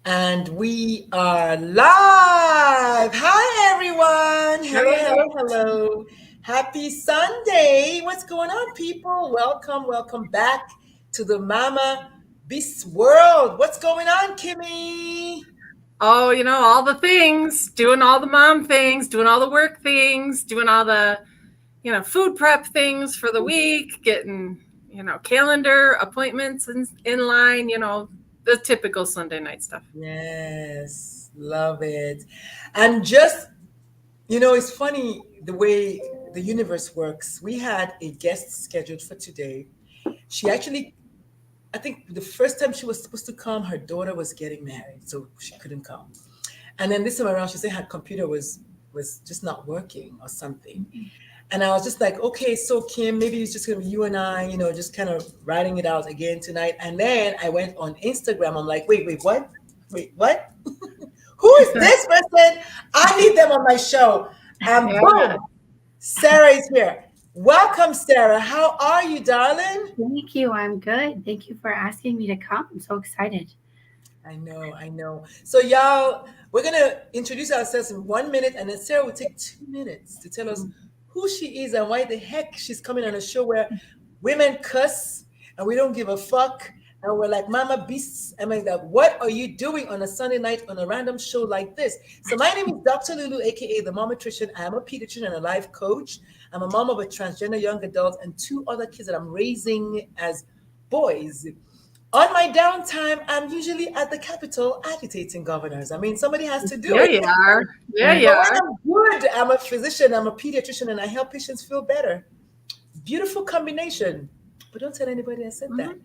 And we are live. Hi, everyone. Oh, Hello, yeah. hello, hello. Happy Sunday. What's going on, people? Welcome, welcome back to the Mama Beast world. What's going on, Kimmy? Oh, all the things, doing all the mom things, doing all the work things, doing all the, food prep things for the week, getting, calendar appointments in line, the typical Sunday night stuff. Yes, love it. And just, it's funny the way the universe works. We had a guest scheduled for today. She actually I think the first time she was supposed to come, her daughter was getting married, so she couldn't come. And then this time around, she said her computer was just not working or something. And I was just like, okay, so Kim, maybe it's just gonna be you and I, just kind of writing it out again tonight. And then I went on Instagram. I'm like, wait, what? Wait, what? Who is this person? I need them on my show. And Yeah. boom, Sarah is here. Welcome, Sarah. How are you, darling? Thank you. I'm good. Thank you for asking me to come. I'm so excited. I know, I know. So, y'all, we're going to introduce ourselves in 1 minute, and then Sarah will take 2 minutes to tell us who she is and why the heck she's coming on a show where women cuss and we don't give a fuck. And we're like mama beasts. I mean, like, what are you doing on a Sunday night on a random show like this? So my name is Dr. Lulu, aka the Mom Nutrition. I am a pediatrician and a life coach. I'm a mom of a transgender young adult and two other kids that I'm raising as boys. On my downtime, I'm usually at the Capitol agitating governors. I mean, somebody has to do There it. you are. There Yeah. you But when are. I'm good, I'm a physician, I'm a pediatrician, and I help patients feel better. Beautiful combination. But don't tell anybody I said that. Mhm.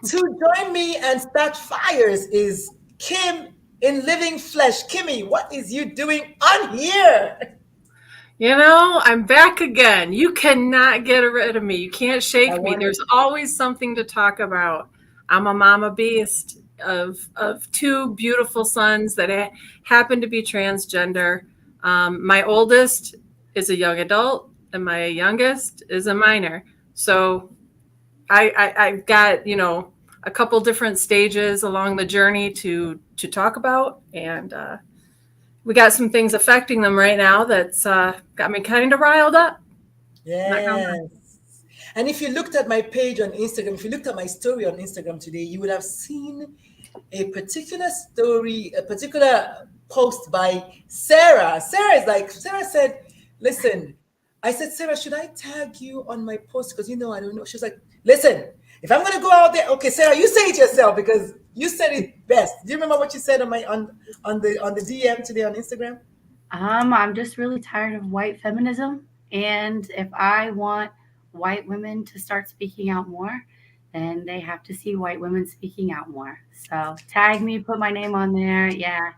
To join me and start fires is Kim in living flesh. Kimmy, what is you doing on here? I'm back again. You cannot get rid of me. You can't I shake me. want There's it. always something to talk about. I'm a mama beast of two beautiful sons that happen to be transgender. My oldest is a young adult, and my youngest is a minor. So I've got a couple different stages along the journey to talk about, and we got some things affecting them right now that's got me kind of riled up. Not gonna lie. Yes. And if you looked at my page on Instagram, if you looked at my story on Instagram today, you would have seen a particular story, a particular post by Sarah. Sarah said, listen, I said, Sarah, should I tag you on my post? Because I don't know. She was like, listen, if I'm gonna go out there, okay, Sarah, you say it yourself because you said it best. Do you remember what you said on the DM today on Instagram? I'm just really tired of white feminism. And if I want white women to start speaking out more, then they have to see white women speaking out more. So tag me, put my name on there. Yeah.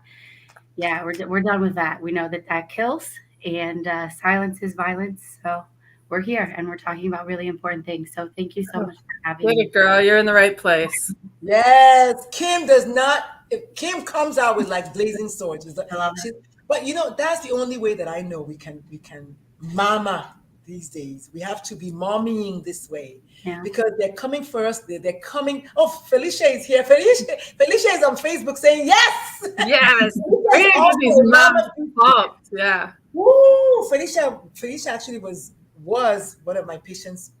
Yeah. We're done with that. We know that that kills and silence is violence. So we're here and we're talking about really important things. So thank you so much for having Get me. it, girl. You're in the right place. Yes, Kim does not. If Kim comes out with like blazing swords. I love She, but that's the only way that I know we can mama these days. We have to be mommying this way it. Yeah. because they're coming for us. They're coming. Oh, Felicia is here. Felicia is on Facebook saying yes. Yes. Felicia We is need to get also these a moms mama. pumped. Yeah. Woo! Felicia actually was one of my patients,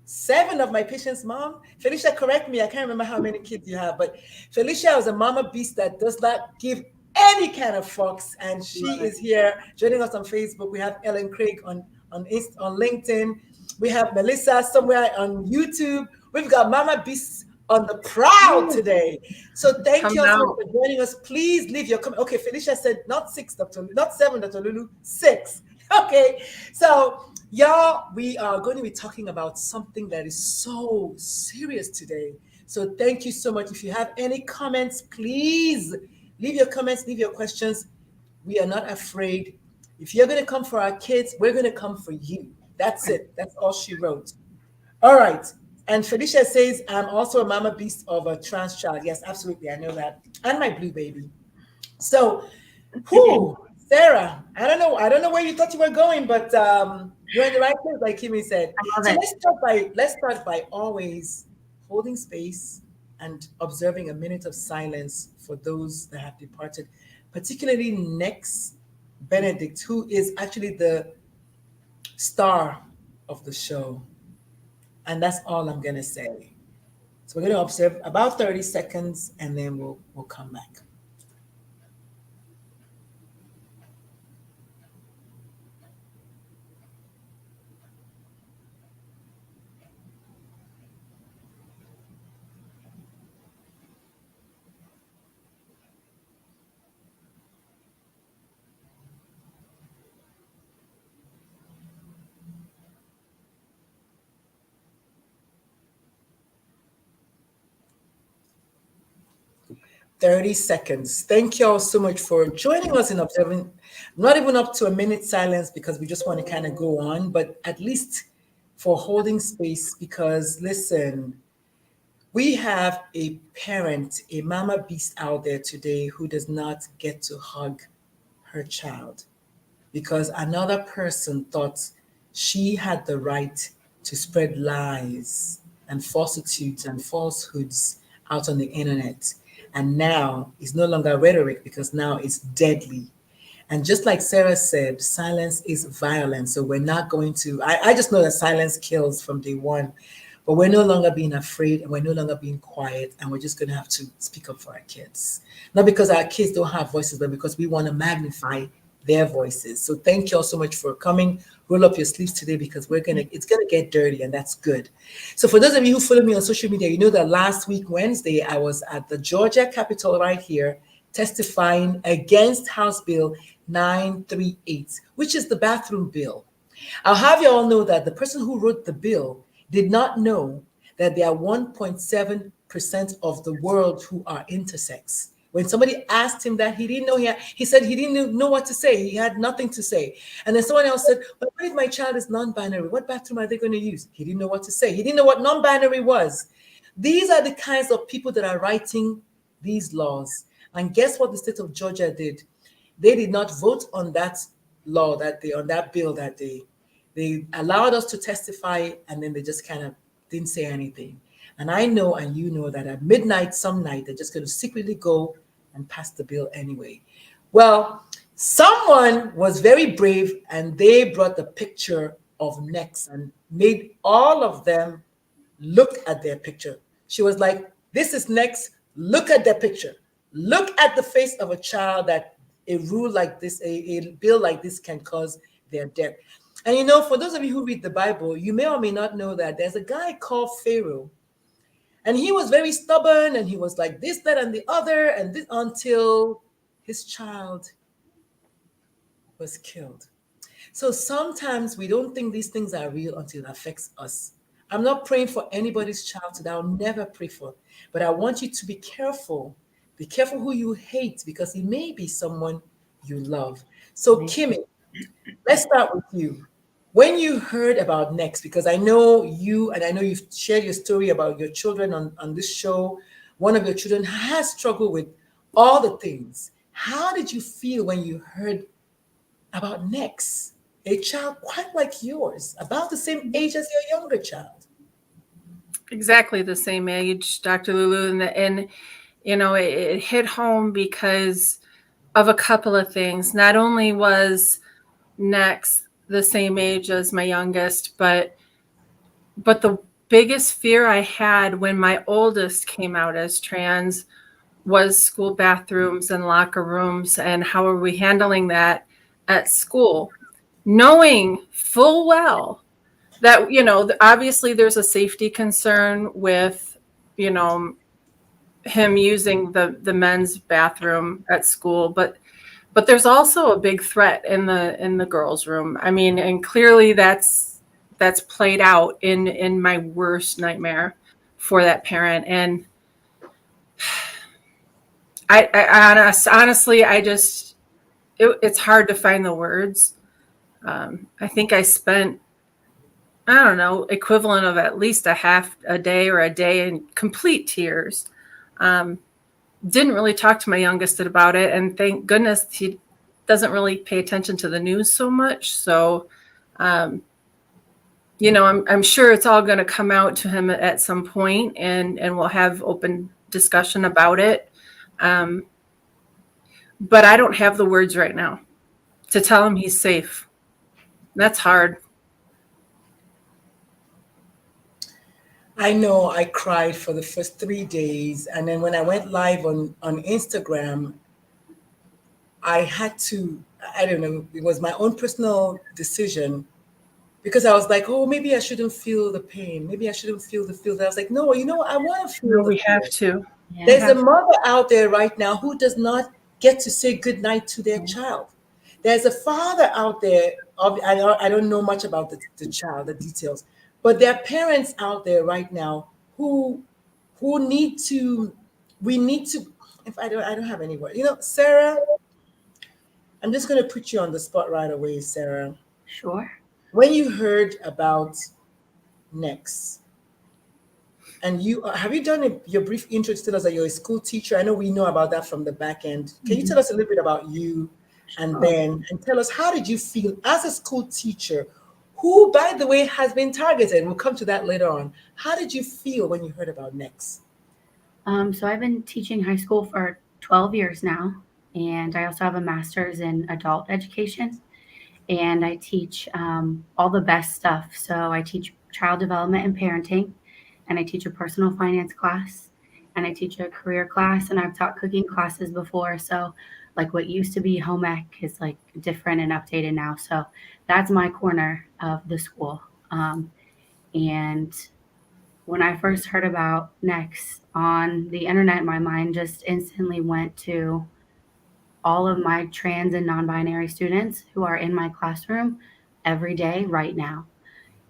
seven of my patients' mom. Felicia, correct me. I can't remember how many kids you have, but Felicia was a mama beast that does not give any kind of fucks, and she Love it. is here joining us on Facebook. We have Ellen Craig on LinkedIn. We have Melissa somewhere on YouTube. We've got Mama Beasts on the prowl Woo. today. So thank Coming you all so much out. for joining us. Please leave your comment. Okay, Felicia said not six, not seven, Dr. Lulu, six. Okay, so y'all, we are going to be talking about something that is so serious today. So thank you so much. If you have any comments, please leave your comments, leave your questions. We are not afraid. If you're going to come for our kids, we're going to come for you. That's it. That's all she wrote. All right. And Felicia says, I'm also a mama beast of a trans child. Yes, absolutely. I know that. And my blue baby. So, who, Sarah, I don't know where you thought you were going, but you're in the right place, like Kimmy said. I love So it. let's start by always holding space and observing a minute of silence for those that have departed, particularly next Benedict, who is actually the star of the show. And that's all I'm going to say. So we're going to observe about 30 seconds and then we'll come back. 30 seconds. Thank you all so much for joining us in observing, not even up to a minute silence because we just want to kind of go on, but at least for holding space because listen, we have a parent, a mama beast out there today who does not get to hug her child because another person thought she had the right to spread lies and falsitudes and falsehoods out on the internet. And now it's no longer rhetoric because now it's deadly. And just like Sarah said, silence is violence. So we're not going to, I just know that silence kills from day one. But we're no longer being afraid and we're no longer being quiet. And we're just going to have to speak up for our kids. Not because our kids don't have voices, but because we want to magnify their voices. So thank you all so much for coming. Roll up your sleeves today because it's gonna get dirty and that's good. So for those of you who follow me on social media, you know that last week, Wednesday, I was at the Georgia Capitol right here testifying against House Bill 938, which is the bathroom bill. I'll have you all know that the person who wrote the bill did not know that there are 1.7% of the world who are intersex. When somebody asked him that, he didn't know. He said he didn't know what to say. He had nothing to say. And then someone else said, well, what if my child is non-binary? What bathroom are they going to use? He didn't know what to say. He didn't know what non-binary was. These are the kinds of people that are writing these laws. And guess what the state of Georgia did? They did not vote on that law that day, on that bill that day. They allowed us to testify, and then they just kind of didn't say anything. And I know, and you know, that at midnight, some night, they're just going to secretly go and pass the bill anyway. Well, someone was very brave, and they brought the picture of necks and made all of them look at their picture. She was like, this is necks, look at their picture. Look at the face of a child that a rule like this, a bill like this can cause their death. And you know, for those of you who read the Bible, you may or may not know that there's a guy called Pharaoh. And he was very stubborn and he was like this, that, and the other, and this until his child was killed. So sometimes we don't think these things are real until it affects us. I'm not praying for anybody's child today. I'll never pray for. But I want you to be careful. Be careful who you hate because he may be someone you love. So Kimmy, let's start with you. When you heard about Next, because I know you and I know you've shared your story about your children on this show, one of your children has struggled with all the things. How did you feel when you heard about Next, a child quite like yours, about the same age as your younger child? Exactly the same age, Dr. Lulu. And you know, it hit home because of a couple of things. Not only was Next the same age as my youngest, but the biggest fear I had when my oldest came out as trans was school bathrooms and locker rooms and how are we handling that at school, knowing full well that, you know, obviously there's a safety concern with, you know, him using the men's bathroom at school, but there's also a big threat in the girls' room. I mean, and clearly that's played out in my worst nightmare for that parent. And honestly, it's hard to find the words. I think I spent, I don't know, equivalent of at least a half a day or a day in complete tears. Didn't really talk to my youngest about it. And thank goodness he doesn't really pay attention to the news so much. So you know, I'm sure it's all going to come out to him at some point, and we'll have open discussion about it. But I don't have the words right now to tell him he's safe. That's hard. I know I cried for the first 3 days. And then when I went live on Instagram, I had to, I don't know, it was my own personal decision because I was like, oh, maybe I shouldn't feel the pain. Maybe I shouldn't feel the feel. I was like, no, you know, I want to No, feel the we have feel. to. Yeah. There's a mother out there right now who does not get to say goodnight to their child. There's a father out there. I don't know much about the child, the details, but there are parents out there right now who need to. We need to. If I don't have any word. You know, Sarah, I'm just going to put you on the spot right away, Sarah. Sure. When you heard about Next, and have you done your brief intro to tell us that you're a school teacher? I know we know about that from the back end. Can you tell us a little bit about you and Sure. and tell us how did you feel as a school teacher who, by the way, has been targeted? We'll come to that later on. How did you feel when you heard about Next? So I've been teaching high school for 12 years now, and I also have a master's in adult education. And I teach all the best stuff. So I teach child development and parenting, and I teach a personal finance class, and I teach a career class, and I've taught cooking classes before. So, like what used to be home ec is like different and updated now. So that's my corner of the school. And when I first heard about Next on the internet, my mind just instantly went to all of my trans and non binary students who are in my classroom every day right now.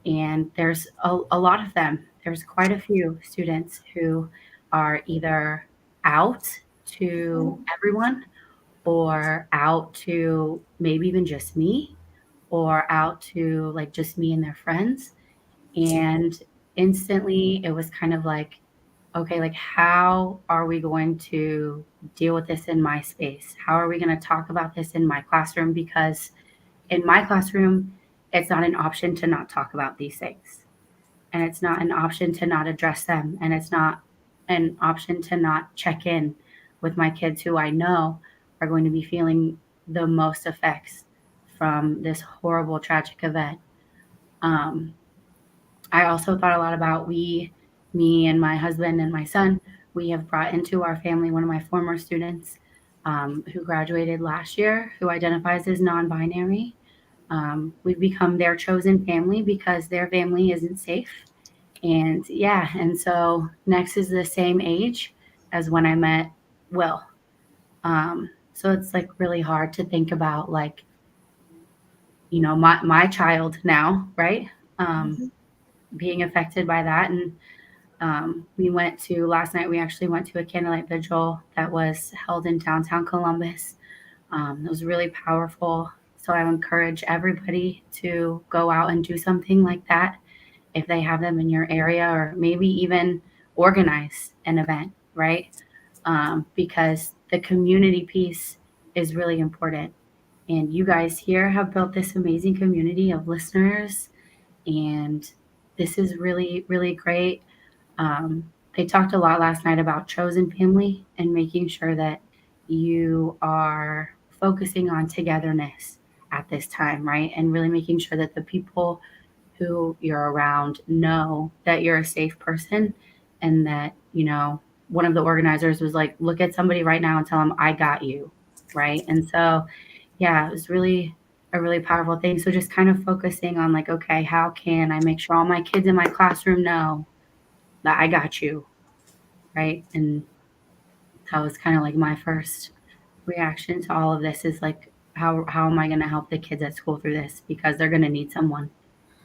And there's a lot of them. There's quite a few students who are either out to everyone or out to maybe even just me or out to like just me and their friends. And instantly it was kind of like, okay, like how are we going to deal with this in my space? How are we going to talk about this in my classroom? Because in my classroom, it's not an option to not talk about these things. And it's not an option to not address them. And it's not an option to not check in with my kids who I know are going to be feeling the most effects from this horrible, tragic event. Um, I also thought a lot about me and my husband and my son. We have brought into our family one of my former students who graduated last year, who identifies as non binary. We've become their chosen family because their family isn't safe. And yeah, and so Next is the same age as when I met Will. So it's like really hard to think about, like, you know, my child now, right? Um, Being affected by that. And we went to last night, we actually went to a candlelight vigil that was held in downtown Columbus. It was really powerful. So I encourage everybody to go out and do something like that if they have them in your area, or maybe even organize an event, right? Because the community piece is really important. And you guys here have built this amazing community of listeners, and this is really, really great. They talked a lot last night about chosen family and making sure that you are focusing on togetherness at this time, right? And really making sure that the people who you're around know that you're a safe person, and that, you know, one of the organizers was like, look at somebody right now and tell them, I got you, right? And so, yeah, it was really a really powerful thing. So just kind of focusing on like, okay, how can I make sure all my kids in my classroom know that I got you, right? And that was kind of like my first reaction to all of this is like, how am I going to help the kids at school through this? Because they're going to need someone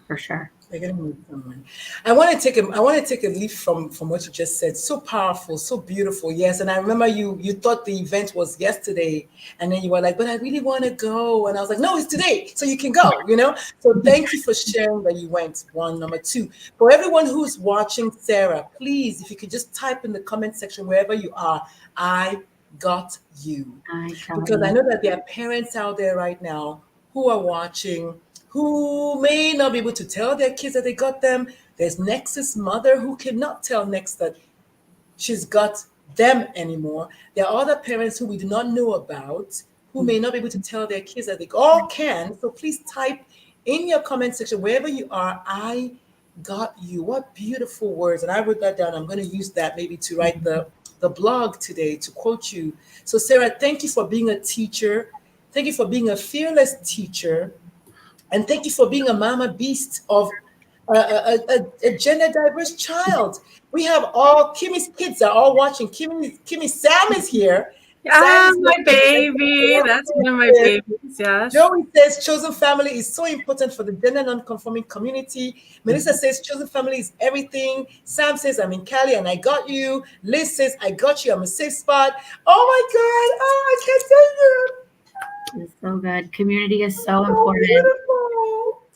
for sure. They're gonna meet someone. I want to take a leaf from what you just said. So powerful, so beautiful. Yes, and I remember you thought the event was yesterday, and then you were like, "But I really want to go," and I was like, "No, it's today, so you can go." You know. So thank you for sharing that you went. One, number two, for everyone who's watching, Sarah, please, if you could just type in the comment section wherever you are, I got you, I got because I you. know that there are parents out there right now who are watching who may not be able to tell their kids that they got them. There's Nex's mother who cannot tell Nex that she's got them anymore. There are other parents who we do not know about who may not be able to tell their kids that they all can. So please type in your comment section wherever you are, I got you. What beautiful words. And I wrote that down. I'm going to use that maybe to write the blog today to quote you. So Sarah, thank you for being a teacher. Thank you for being a fearless teacher. And thank you for being a mama beast of a gender diverse child. We have all Kimmy's kids are all watching. Kimmy Sam is here. Ah, Sam is my here. baby. That's one of my babies. Yes. Joey says chosen family is so important for the gender non-conforming community. Melissa says chosen family is everything. Sam says I'm in Cali and I got you. Liz says I got you. I'm a safe spot. Oh my God! Oh, I can't tell you. It's so good. Community is so Oh, important. beautiful.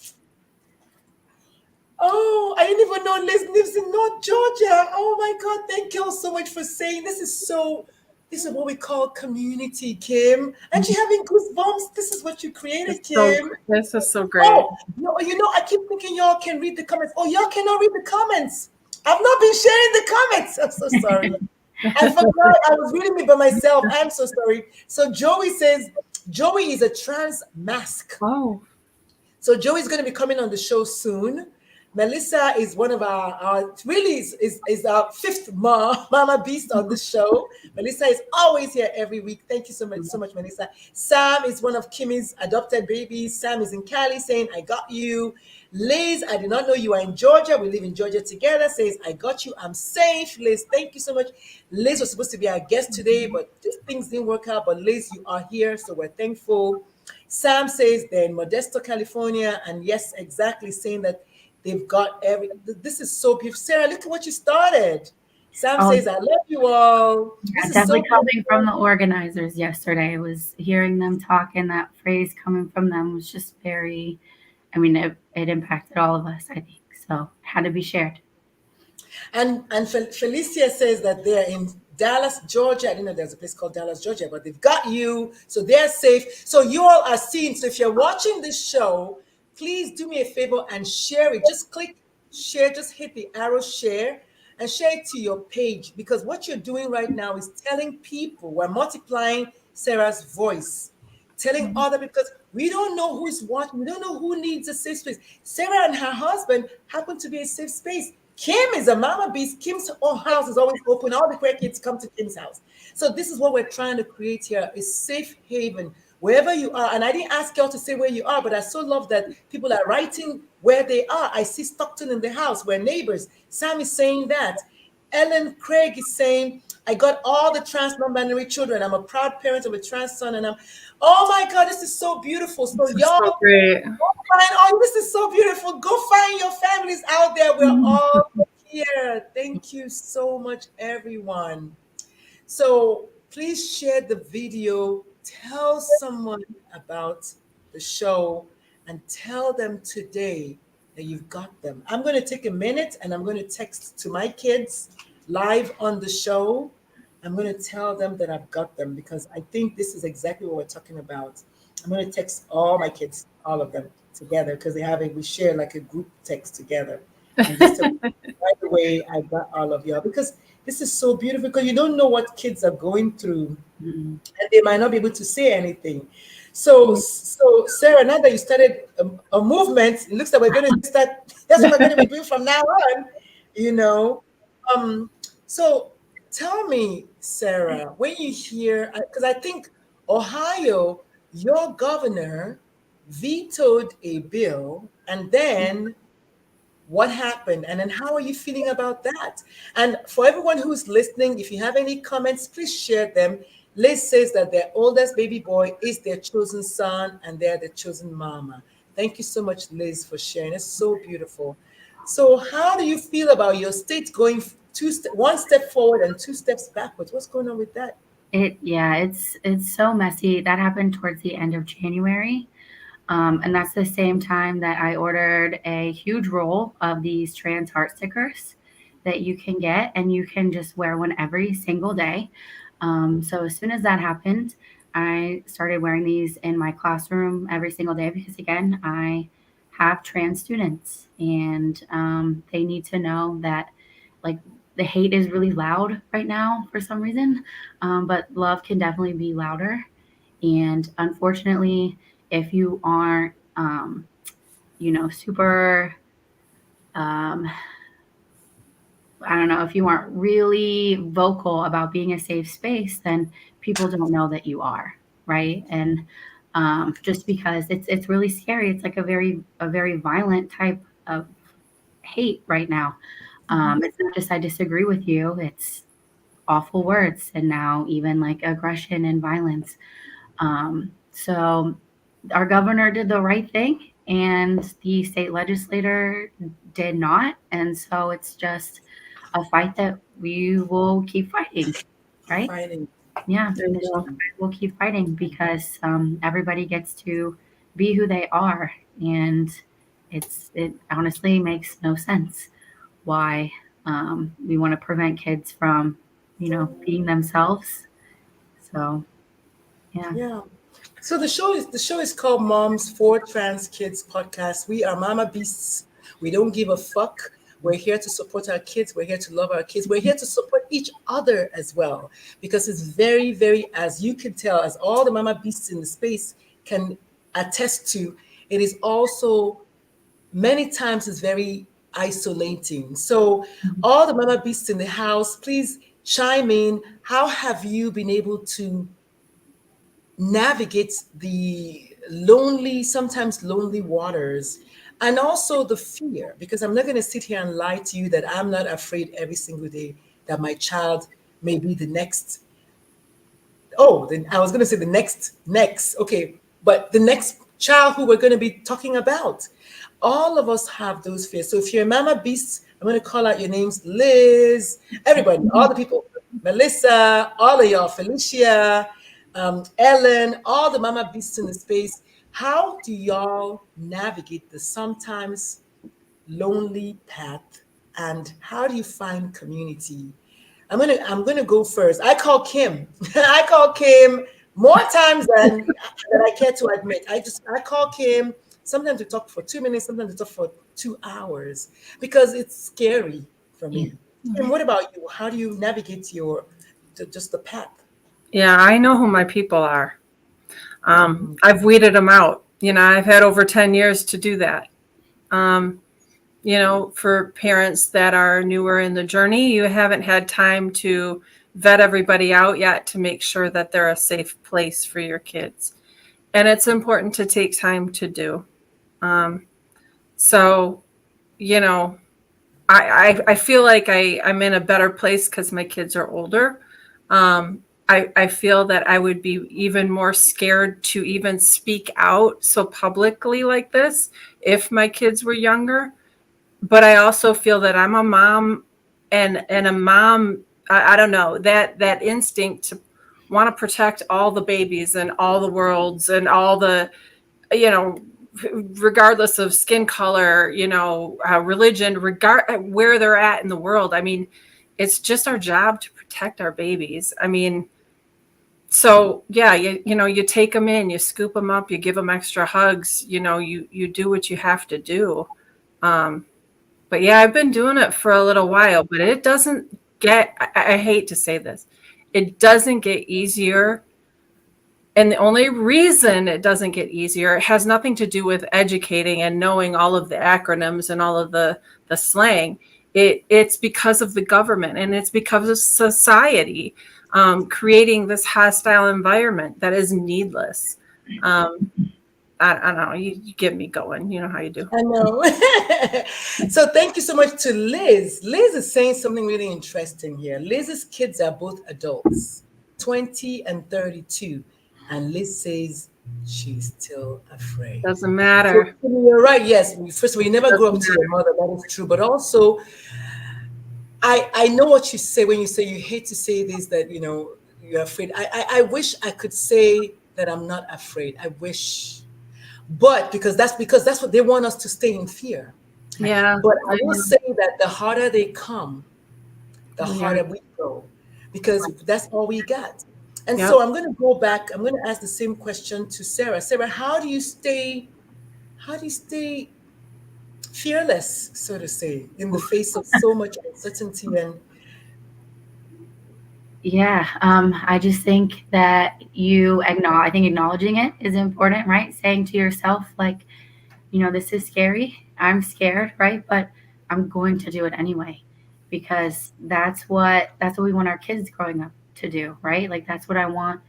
Oh, I didn't even know Liz lives in North Georgia. Oh my God, thank you all so much for saying this is what we call community, Kim. And you having goosebumps. This is what you created, Kim. This is so great. Oh, I keep thinking y'all can read the comments. Oh, y'all cannot read the comments. I've not been sharing the comments. I'm so sorry. I forgot I was reading it by myself. I'm so sorry. So Joey says, Joey is a trans mask. Oh. So Joey's going to be coming on the show soon. Melissa is one of our really is our fifth mama beast on the show. Melissa is always here every week. Thank you so much, Melissa. Sam is one of Kimmy's adopted babies. Sam is in Cali saying, I got you. Liz, I did not know you are in Georgia. We live in Georgia together. Says, I got you. I'm safe. Liz, thank you so much. Liz was supposed to be our guest today, but things didn't work out. But Liz, you are here, so we're thankful. Sam says they're in Modesto, California. And yes, exactly, saying that they've got this is so beautiful. Sarah, look at what you started. Sam says, I love you all. This is definitely so coming from the organizers yesterday. Was hearing them talk, and that phrase coming from them was just very, I mean, it impacted all of us, I think. So it had to be shared. And Felicia says that they're in Dallas, Georgia. I didn't know there's a place called Dallas, Georgia, but they've got you. So they're safe. So you all are seen. So if you're watching this show, please do me a favor and share it. Just click share, just hit the arrow share and share it to your page, because what you're doing right now is telling people, we're multiplying Sarah's voice, telling other people, because we don't know who's watching, we don't know who needs a safe space. Sarah and her husband happen to be a safe space. Kim is a mama beast. Kim's house is always open. All the queer kids come to Kim's house. So this is what we're trying to create here, a safe haven wherever you are. And I didn't ask y'all to say where you are, but I so love that people are writing where they are. I see Stockton in the house. We're neighbors. Sam is saying that. Ellen Craig is saying, I got all the trans non-binary children. I'm a proud parent of a trans son. And oh my God, this is so beautiful. So y'all, so great. This is so beautiful. Go find your families out there. We're all here. Thank you so much, everyone. So please share the video. Tell someone about the show and tell them today that you've got them. I'm going to take a minute and I'm going to text to my kids live on the show. I'm going to tell them that I've got them, because I think this is exactly what we're talking about. I'm going to text all my kids, all of them together, because we share like a group text together. And just by the way, I got all of y'all, because this is so beautiful, because you don't know what kids are going through, and they might not be able to say anything. So Sarah, now that you started a movement, it looks like we're going to start. That's what we're going to be doing from now on. So tell me, Sarah, when you hear, because I think Ohio, your governor vetoed a bill, and then what happened? And then how are you feeling about that? And for everyone who's listening, if you have any comments, please share them. Liz says that their oldest baby boy is their chosen son and they're the chosen mama. Thank you so much, Liz, for sharing. It's so beautiful. So how do you feel about your state going one step forward and two steps backwards? What's going on with that? It's so messy. That happened towards the end of January. And that's the same time that I ordered a huge roll of these trans heart stickers that you can get, and you can just wear one every single day. So as soon as that happened, I started wearing these in my classroom every single day because, again, I have trans students, and they need to know that, like, the hate is really loud right now for some reason, but love can definitely be louder. And unfortunately, if you aren't, super, um, I don't know, if you aren't really vocal about being a safe space, then people don't know that you are, right? And just because it's really scary, it's like a very violent type of hate right now. It's not just I disagree with you; it's awful words, and now even like aggression and violence. So our governor did the right thing, and the state legislator did not. And so it's just a fight that we will keep fighting, right? Fighting. Yeah, There you it's just go. a fight we'll keep fighting because everybody gets to be who they are, and it honestly makes no sense why we want to prevent kids from, being themselves. So yeah. Yeah. So the show is called Moms4TransKids podcast. We are mama beasts. We don't give a fuck. We're here to support our kids. We're here to love our kids. We're here to support each other as well. Because it's very, very, as you can tell, as all the mama beasts in the space can attest to, it is also many times is very isolating. So all the mama beasts in the house, please chime in. How have you been able to navigate the lonely, sometimes lonely waters, and also the fear? Because I'm not going to sit here and lie to you that I'm not afraid every single day that my child may be the next. Oh, then I was going to say the next. Okay, but the next child who we're going to be talking about. All of us have those fears. So if you're a mama beast, I'm going to call out your names: Liz, everybody, all the people, Melissa, all of y'all, Felicia, Ellen, all the mama beasts in the space. How do y'all navigate the sometimes lonely path, and how do you find community? I'm gonna go first. I call Kim. I call Kim more times than I care to admit. I call Kim. Sometimes we talk for 2 minutes. Sometimes we talk for 2 hours because it's scary for Yeah. me. Kim, what about you? How do you navigate just the path? Yeah, I know who my people are. I've weeded them out. I've had over 10 years to do that. Um, for parents that are newer in the journey, you haven't had time to vet everybody out yet to make sure that they're a safe place for your kids. And it's important to take time to do. So, you know, I feel like I'm in a better place because my kids are older. I feel that I would be even more scared to even speak out so publicly like this if my kids were younger. But I also feel that I'm a mom, and a mom, I don't know, that instinct to want to protect all the babies and all the worlds and all the, you know, regardless of skin color, religion, regard where they're at in the world. I mean, it's just our job to protect our babies. I mean, so yeah, you take them in, you scoop them up, you give them extra hugs, you do what you have to do. Um, but yeah, I've been doing it for a little while, but it doesn't get, I hate to say this, it doesn't get easier. And the only reason it doesn't get easier, it has nothing to do with educating and knowing all of the acronyms and all of the slang. It's because of the government, and it's because of society creating this hostile environment that is needless. Um, I don't know. You get me going. You know how you do. I know. So thank you so much to Liz. Liz is saying something really interesting here. Liz's kids are both adults, 20 and 32. And Liz says she's still afraid. Doesn't So matter. you're right. Yes. First of all, you never grow up Doesn't to your mother. That is true. But also, I know what you say when you say you hate to say this, that, you're afraid. I wish I could say that I'm not afraid. I wish. But because that's what they want us to stay in fear. Yeah. But I will say that the harder they come, the Yeah. harder we go, because that's all we got. And Yep. so I'm going to go back. I'm going to ask the same question to Sarah. Sarah, how do you stay fearless, so to say, in the face of so much uncertainty and Yeah, I just think that I think acknowledging it is important, right? Saying to yourself, like, this is scary. I'm scared, right? But I'm going to do it anyway because that's what we want our kids growing up to do, right? Like that's what I want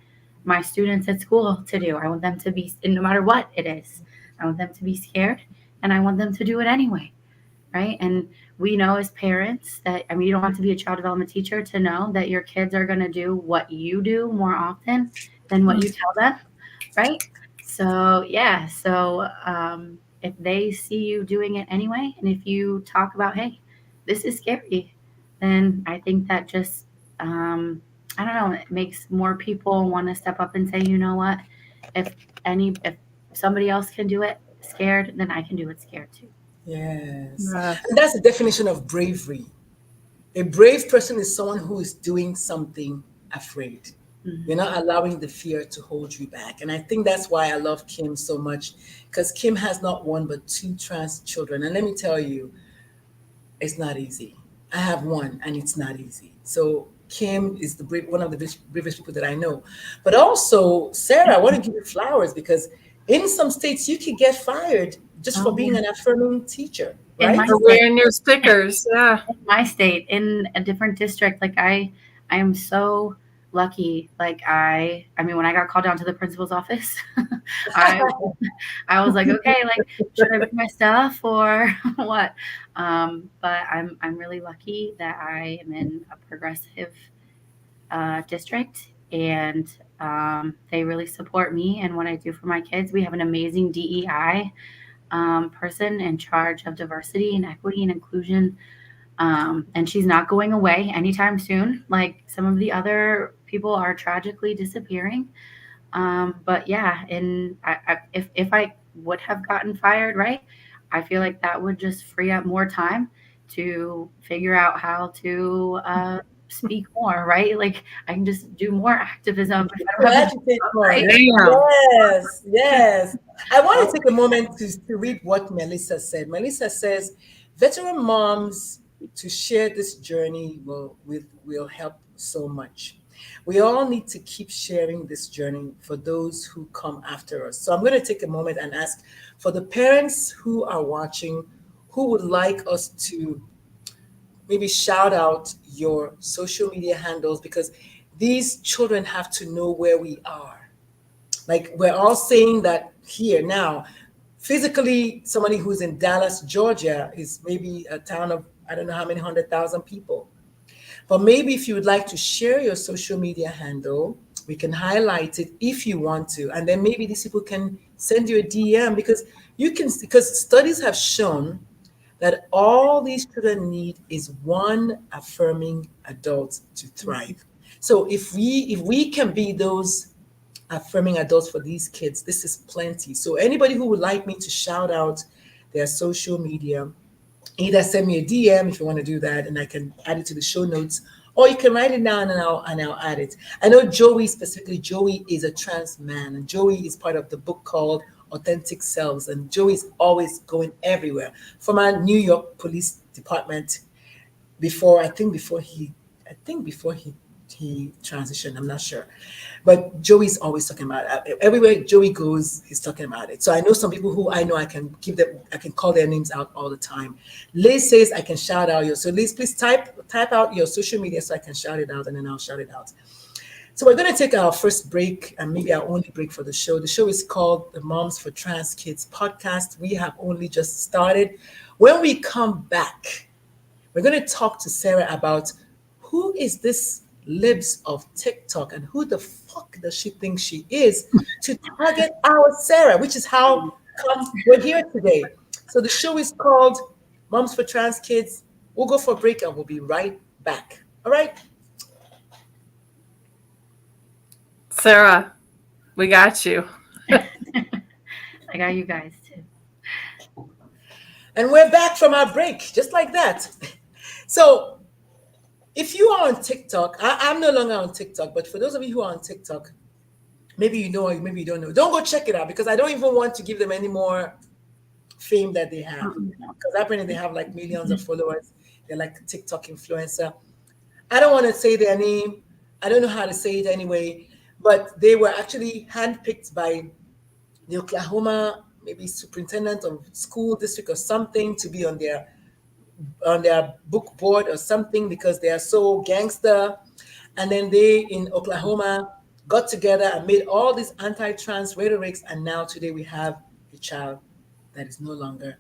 my students at school to do. I want them to be, and no matter what it is, I want them to be scared and I want them to do it anyway, right? And we know as parents that, I mean, you don't have to be a child development teacher to know that your kids are going to do what you do more often than what you tell them, right? So, yeah. So, if they see you doing it anyway, and if you talk about, hey, this is scary, then I think that just, I don't know, it makes more people want to step up and say, you know what, if if somebody else can do it scared, then I can do it scared too. yes. Yeah. And that's the definition of bravery. A brave person is someone who is doing something afraid. You're Mhm. not allowing the fear to hold you back. And I think that's why I love Kim so much because Kim has not one but two trans children. And let me tell you, it's not easy. I have one and it's not easy. So Kim is one of the bravest people that I know. But also, Sarah, I want to give you flowers because in some states you could get fired just for Oh being yeah. an affirming teacher, In my right? For state, wearing your stickers. Yeah. in a different district, like I am so lucky. Like I mean, when I got called down to the principal's office, I I was like, okay, like should I bring my stuff or what? But I'm really lucky that I am in a progressive district, and they really support me and what I do for my kids. We have an amazing DEI person in charge of diversity and equity and inclusion, and she's not going away anytime soon. Like some of the other people are tragically disappearing. But yeah, and if I would have gotten fired, right, I feel like that would just free up more time to figure out how to speak more, right? Like I can just do more activism if I don't have a Agitate job, more. right? Damn. Yes, yes. I want Oh, to take a moment to read what Melissa said. Melissa says, veteran moms to share this journey will help so much. We all need to keep sharing this journey for those who come after us. So I'm going to take a moment and ask for the parents who are watching who would like us to maybe shout out your social media handles because these children have to know where we are. Like we're all saying that here now, physically, somebody who's in Dallas, Georgia is maybe a town of I don't know how many 100,000 people. But maybe if you would like to share your social media handle, we can highlight it if you want to. And then maybe these people can send you a DM because studies have shown that all these children need is one affirming adult to thrive. So if we can be those affirming adults for these kids, this is plenty. So anybody who would like me to shout out their social media, either send me a DM if you want to do that, and I can add it to the show notes, or you can write it down and I'll add it. I know Joey specifically. Joey is a trans man, and Joey is part of the book called Authentic Selves, and Joey is always going everywhere. From our New York Police Department, before he transitioned, I'm not sure, but Joey's always talking about it. Everywhere Joey goes, he's talking about it. So I know some people who I know I can call their names out all the time. Liz says I can shout out your, so Liz, please type out your social media so I can shout it out and then I'll shout it out. So we're going to take our first break and maybe our only break for the show. The show is called the Moms4TransKids podcast. We have only just started. When we come back, we're going to talk to Sarah about who is this Libs of TikTok and who the fuck does she think she is to target our Sarah, which is how come we're here today. So the show is called Moms for Trans Kids. We'll go for a break and we'll be right back. All right. Sarah, we got you. I got you guys too. And we're back from our break, just like that. So if you are on TikTok, I'm no longer on TikTok, but for those of you who are on TikTok, maybe you know or maybe you don't know. Don't go check it out because I don't even want to give them any more fame that they have. Because apparently they have like millions of followers. They're like TikTok influencer. I don't want to say their name. I don't know how to say it anyway. But they were actually handpicked by the Oklahoma maybe superintendent of school district or something to be on their book board or something because they are so gangster. And then they in Oklahoma got together and made all these anti-trans rhetorics. And now today we have a child that is no longer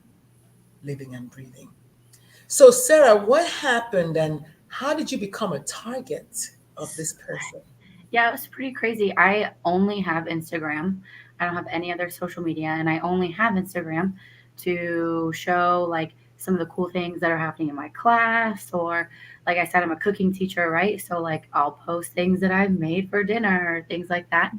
living and breathing. So Sarah, what happened and how did you become a target of this person? Yeah, it was pretty crazy. I only have Instagram. I don't have any other social media, and I only have Instagram to show like some of the cool things that are happening in my class, or like I said, I'm a cooking teacher, right? So like I'll post things that I've made for dinner, things like that.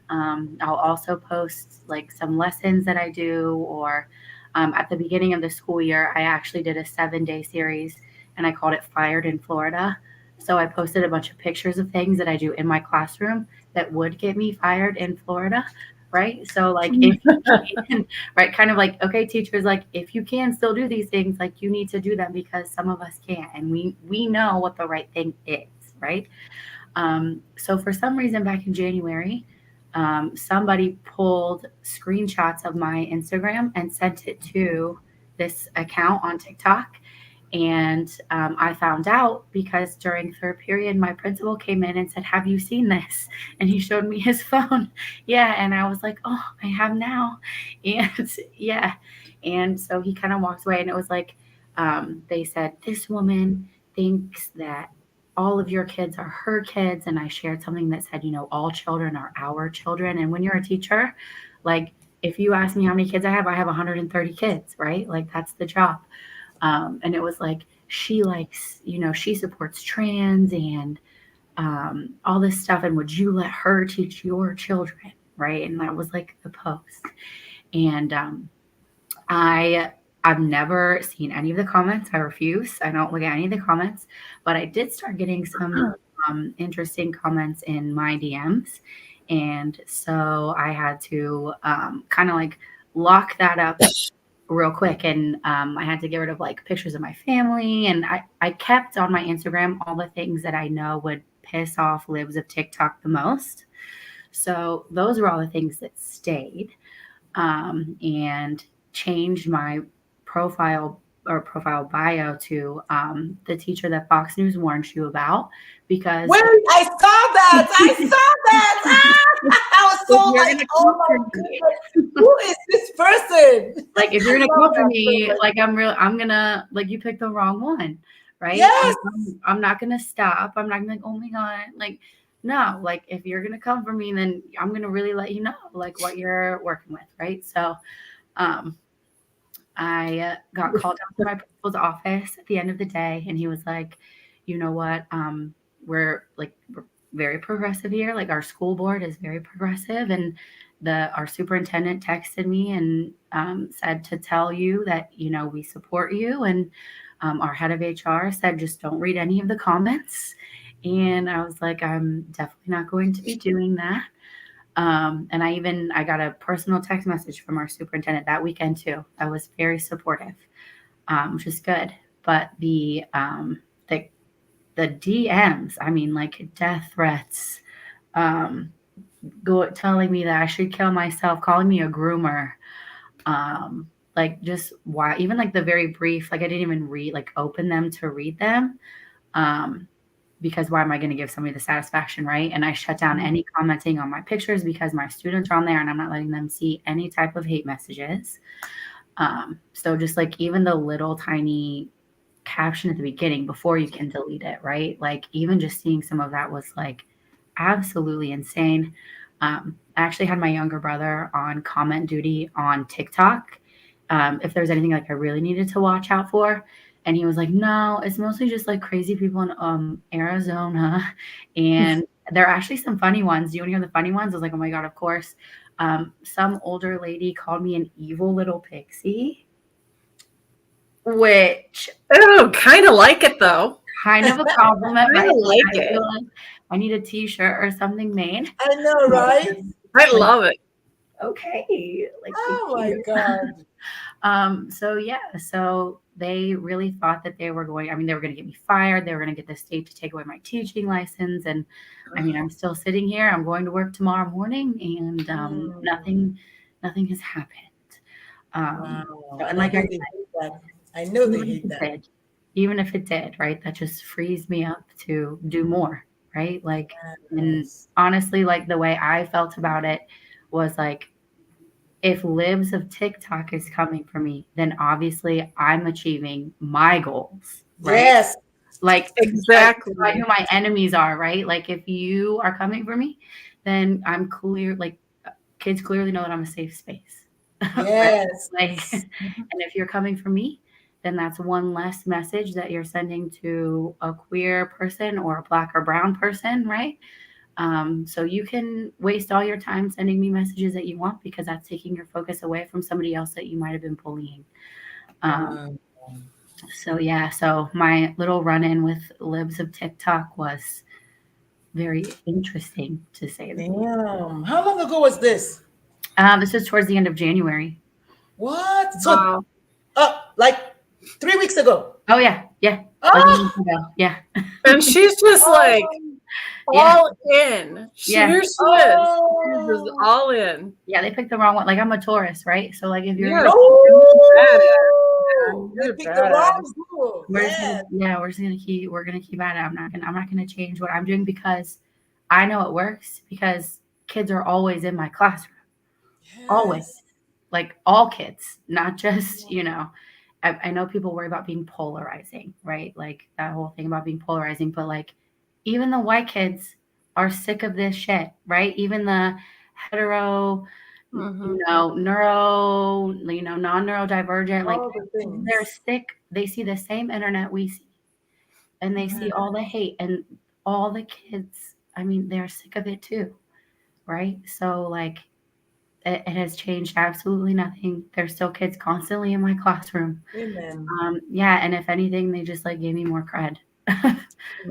I'll also post like some lessons that I do, or at the beginning of the school year, I actually did a 7-day series, and I called it Fired in Florida. So I posted a bunch of pictures of things that I do in my classroom that would get me fired in Florida, right? So like if you can, right, kind of like, okay, teachers, like if you can still do these things, like you need to do them because some of us can't, and we know what the right thing is, right? So for some reason back in January, somebody pulled screenshots of my Instagram and sent it to this account on TikTok. And I found out because during third period, my principal came in and said, "Have you seen this?" And he showed me his phone. Yeah. And I was like, "Oh, I have now." And yeah. And so he kind of walked away, and it was like, they said, "This woman thinks that all of your kids are her kids." And I shared something that said, all children are our children. And when you're a teacher, like if you ask me how many kids I have 130 kids, right? Like that's the job. And it was like, she likes, she supports trans and all this stuff. And would you let her teach your children? Right. And that was like the post. And I've never seen any of the comments. I refuse. I don't look at any of the comments, but I did start getting some interesting comments in my DMs. And so I had to kind of like lock that up real quick. And I had to get rid of like pictures of my family. And I kept on my Instagram all the things that I know would piss off libs of TikTok the most. So those were all the things that stayed, and changed my profile bio to the teacher that Fox News warned you about, because Wait, I saw that. I saw that. I was so like, oh my goodness, who is this person? Like if you're gonna come for me, like I'm gonna, like, you picked the wrong one, right? Yes. I'm not gonna stop. I'm not gonna like, oh my God, like no, like if you're gonna come for me, then I'm gonna really let you know like what you're working with, right? So I got called down to my principal's office at the end of the day, and he was like, "You know what? We're very progressive here. Like our school board is very progressive." And our superintendent texted me and said to tell you that we support you. And our head of HR said just don't read any of the comments. And I was like, I'm definitely not going to be doing that. And I got a personal text message from our superintendent that weekend too. That was very supportive, which is good. But the DMs, I mean, like death threats, telling me that I should kill myself, calling me a groomer, like just why, even like the very brief, like I didn't even open them to read them. Because why am I going to give somebody the satisfaction, right? And I shut down any commenting on my pictures because my students are on there and I'm not letting them see any type of hate messages. So just like even the little tiny caption at the beginning before you can delete it, right? Like even just seeing some of that was like absolutely insane. I actually had my younger brother on comment duty on TikTok. If there's anything like I really needed to watch out for. And he was like, no, it's mostly just like crazy people in Arizona. And there are actually some funny ones. Do you want to hear the funny ones? I was like, oh my God, of course. Some older lady called me an evil little pixie, which kind of like it though. kind of a compliment, I right? like I it. feel like I need a T-shirt or something made. I know, right? I Like, love it. okay, like thank Oh my you. God. So yeah, so they really thought that they were going, I mean, they were going to get me fired. They were going to get the state to take away my teaching license. And I mean, I'm still sitting here. I'm going to work tomorrow morning and nothing has happened. Wow. And And I like I know said, they hate that. I know they even if hate it that. did, even if it did, right, that just frees me up to do more, right? Like, and Yes. honestly, like the way I felt about it was like, if Libs of TikTok is coming for me, then obviously I'm achieving my goals, right? Yes. Like, I Exactly. who my enemies are, right? Like, if you are coming for me, then I'm clear. Like, kids clearly know that I'm a safe space, right? Yes. Like, and if you're coming for me, then that's one less message that you're sending to a queer person or a black or brown person, right? So you can waste all your time sending me messages that you want because that's taking your focus away from somebody else that you might have been bullying. Um, Wow. so yeah, so my little run-in with Libs of TikTok was very interesting to say the least. Damn. How long ago was this? This is towards the end of January. What? So, Wow. like 3 weeks ago. Oh yeah, yeah, like a Oh, month ago. Yeah, And she's just like oh, yeah, all in. yeah, Here she is. She's just oh. all in. yeah. They picked the wrong one. Like I'm a Taurus, right? So like if you're Yeah, gonna, Oh, you're they picked the badass. wrong school. we're just Yeah. gonna, yeah, we're gonna keep at it. I'm not gonna change what I'm doing because I know it works because kids are always in my classroom, always, Yes. like all kids, not just I know people worry about being polarizing, right? Like that whole thing about being polarizing, but like even the white kids are sick of this shit, right? Even the hetero, Hmm. non neurodivergent, like All the they're things. sick. They see the same internet we see, and they see all the hate, and all the kids. I mean, they're sick of it too, right? So like it has changed absolutely nothing. There's still kids constantly in my classroom. Amen. Yeah, and if anything, they just like gave me more cred. Yeah,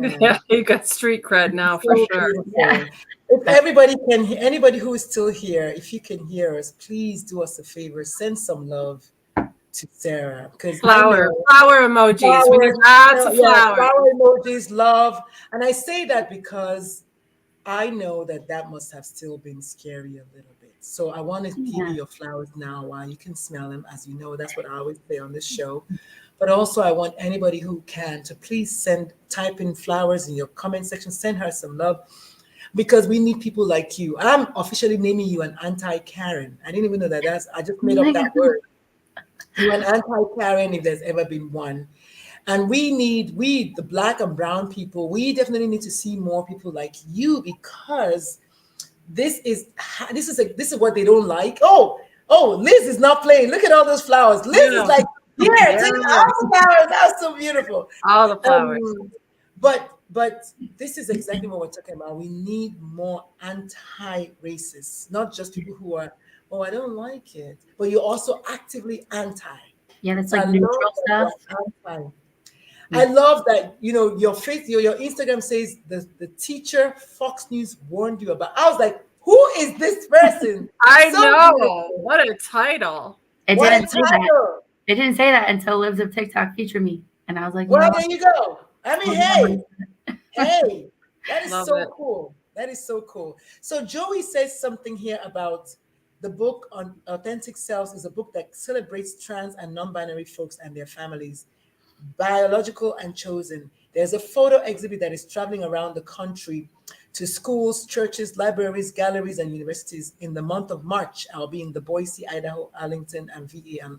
Amen. you got street cred now for So sure. Yeah. beautiful. If everybody can, anybody who is still here, if you can hear us, please do us a favor. Send some love to Sarah because I Flower, know flower emojis. We need flowers, lots of yeah, flowers. flower emojis, love. And I say that because I know that that must have still been scary a little bit. So I want to give you Yeah. your flowers now while you can smell them. As you know, that's what I always say on this show. But also, I want anybody who can to please type in flowers in your comment section, send her some love because we need people like you. I'm officially naming you an anti Karen. I didn't even know that. I just made up that word. You're an anti Karen if there's ever been one. And the black and brown people, we definitely need to see more people like you because this is what they don't like. Oh, Liz is not playing. Look at all those flowers. Liz is Yeah, like, yeah, yeah, take all the flowers. That's so beautiful. all the flowers. But this is exactly what we're talking about. We need more anti-racists, not just people who are, oh, I don't like it, but you're also actively anti. Yeah, that's So I like love neutral that stuff. you're anti. I Yeah. love that, your Instagram says the teacher Fox News warned you about. I was like, who is this person? I So know. beautiful. What a title. It What a didn't say that. title. It didn't say that until Libs of TikTok featured me. And I was like, you Well, know what? there you go. I mean, Hold on. hey, that is Love it. so cool. That is so cool. So Joey says something here about the book on authentic selves is a book that celebrates trans and non-binary folks and their families, biological and chosen. There's a photo exhibit that is traveling around the country to schools, churches, libraries, galleries, and universities in the month of March. I'll be in the Boise, Idaho, Arlington, and VA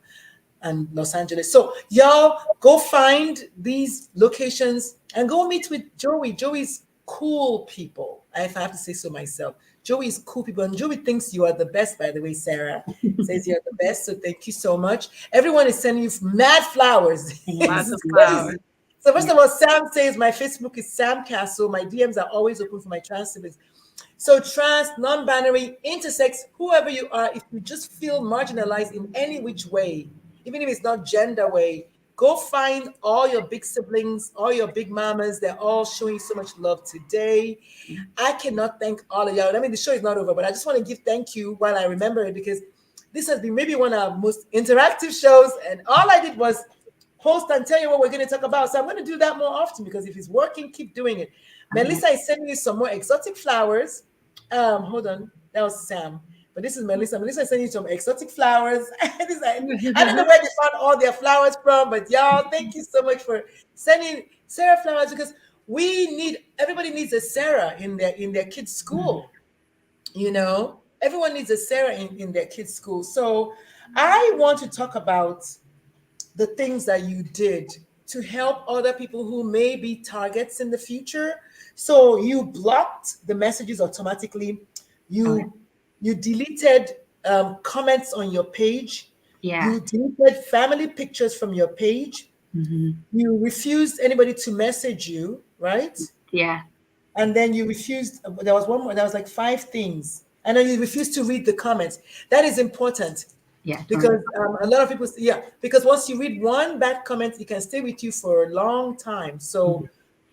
and Los Angeles. So y'all go find these locations and go meet with Joey. Joey's cool people, if I have to say so myself. Joey's cool people, and Joey thinks you are the best. By the way, Sarah says you're the best. So thank you so much. Everyone is sending you mad flowers. Yeah. Lots It's of flowers. crazy. So first Yeah. of all, Sam says my Facebook is Sam Castle. My DMs are always open for my trans siblings. So trans, non-binary, intersex, whoever you are, if you just feel marginalized in any which way, even if it's not gender way, Go find all your big siblings, all your big mamas. They're all showing so much love today. I cannot thank all of y'all. I mean, the show is not over, but I just want to give thank you while I remember it, because this has been maybe one of our most interactive shows. And all I did was post and tell you what we're going to talk about. So I'm going to do that more often, because if it's working, keep doing it. Melissa is sending you some more exotic flowers. Hold on. That was Sam. But this is Melissa. Melissa is sending you some exotic flowers. I don't know where they found all their flowers from, but y'all, thank you so much for sending Sarah flowers, because everybody needs a Sarah in their kids' school. You know, everyone needs a Sarah in their kids' school. So I want to talk about the things that you did to help other people who may be targets in the future. So you blocked the messages automatically. You deleted comments on your page. Yeah. You deleted family pictures from your page. You refused anybody to message you, right? Yeah. And then you refused. There was one more. There was like 5 things, and then you refused to read the comments. That is important. Yeah. Because a lot of people, because once you read one bad comment, it can stay with you for a long time. So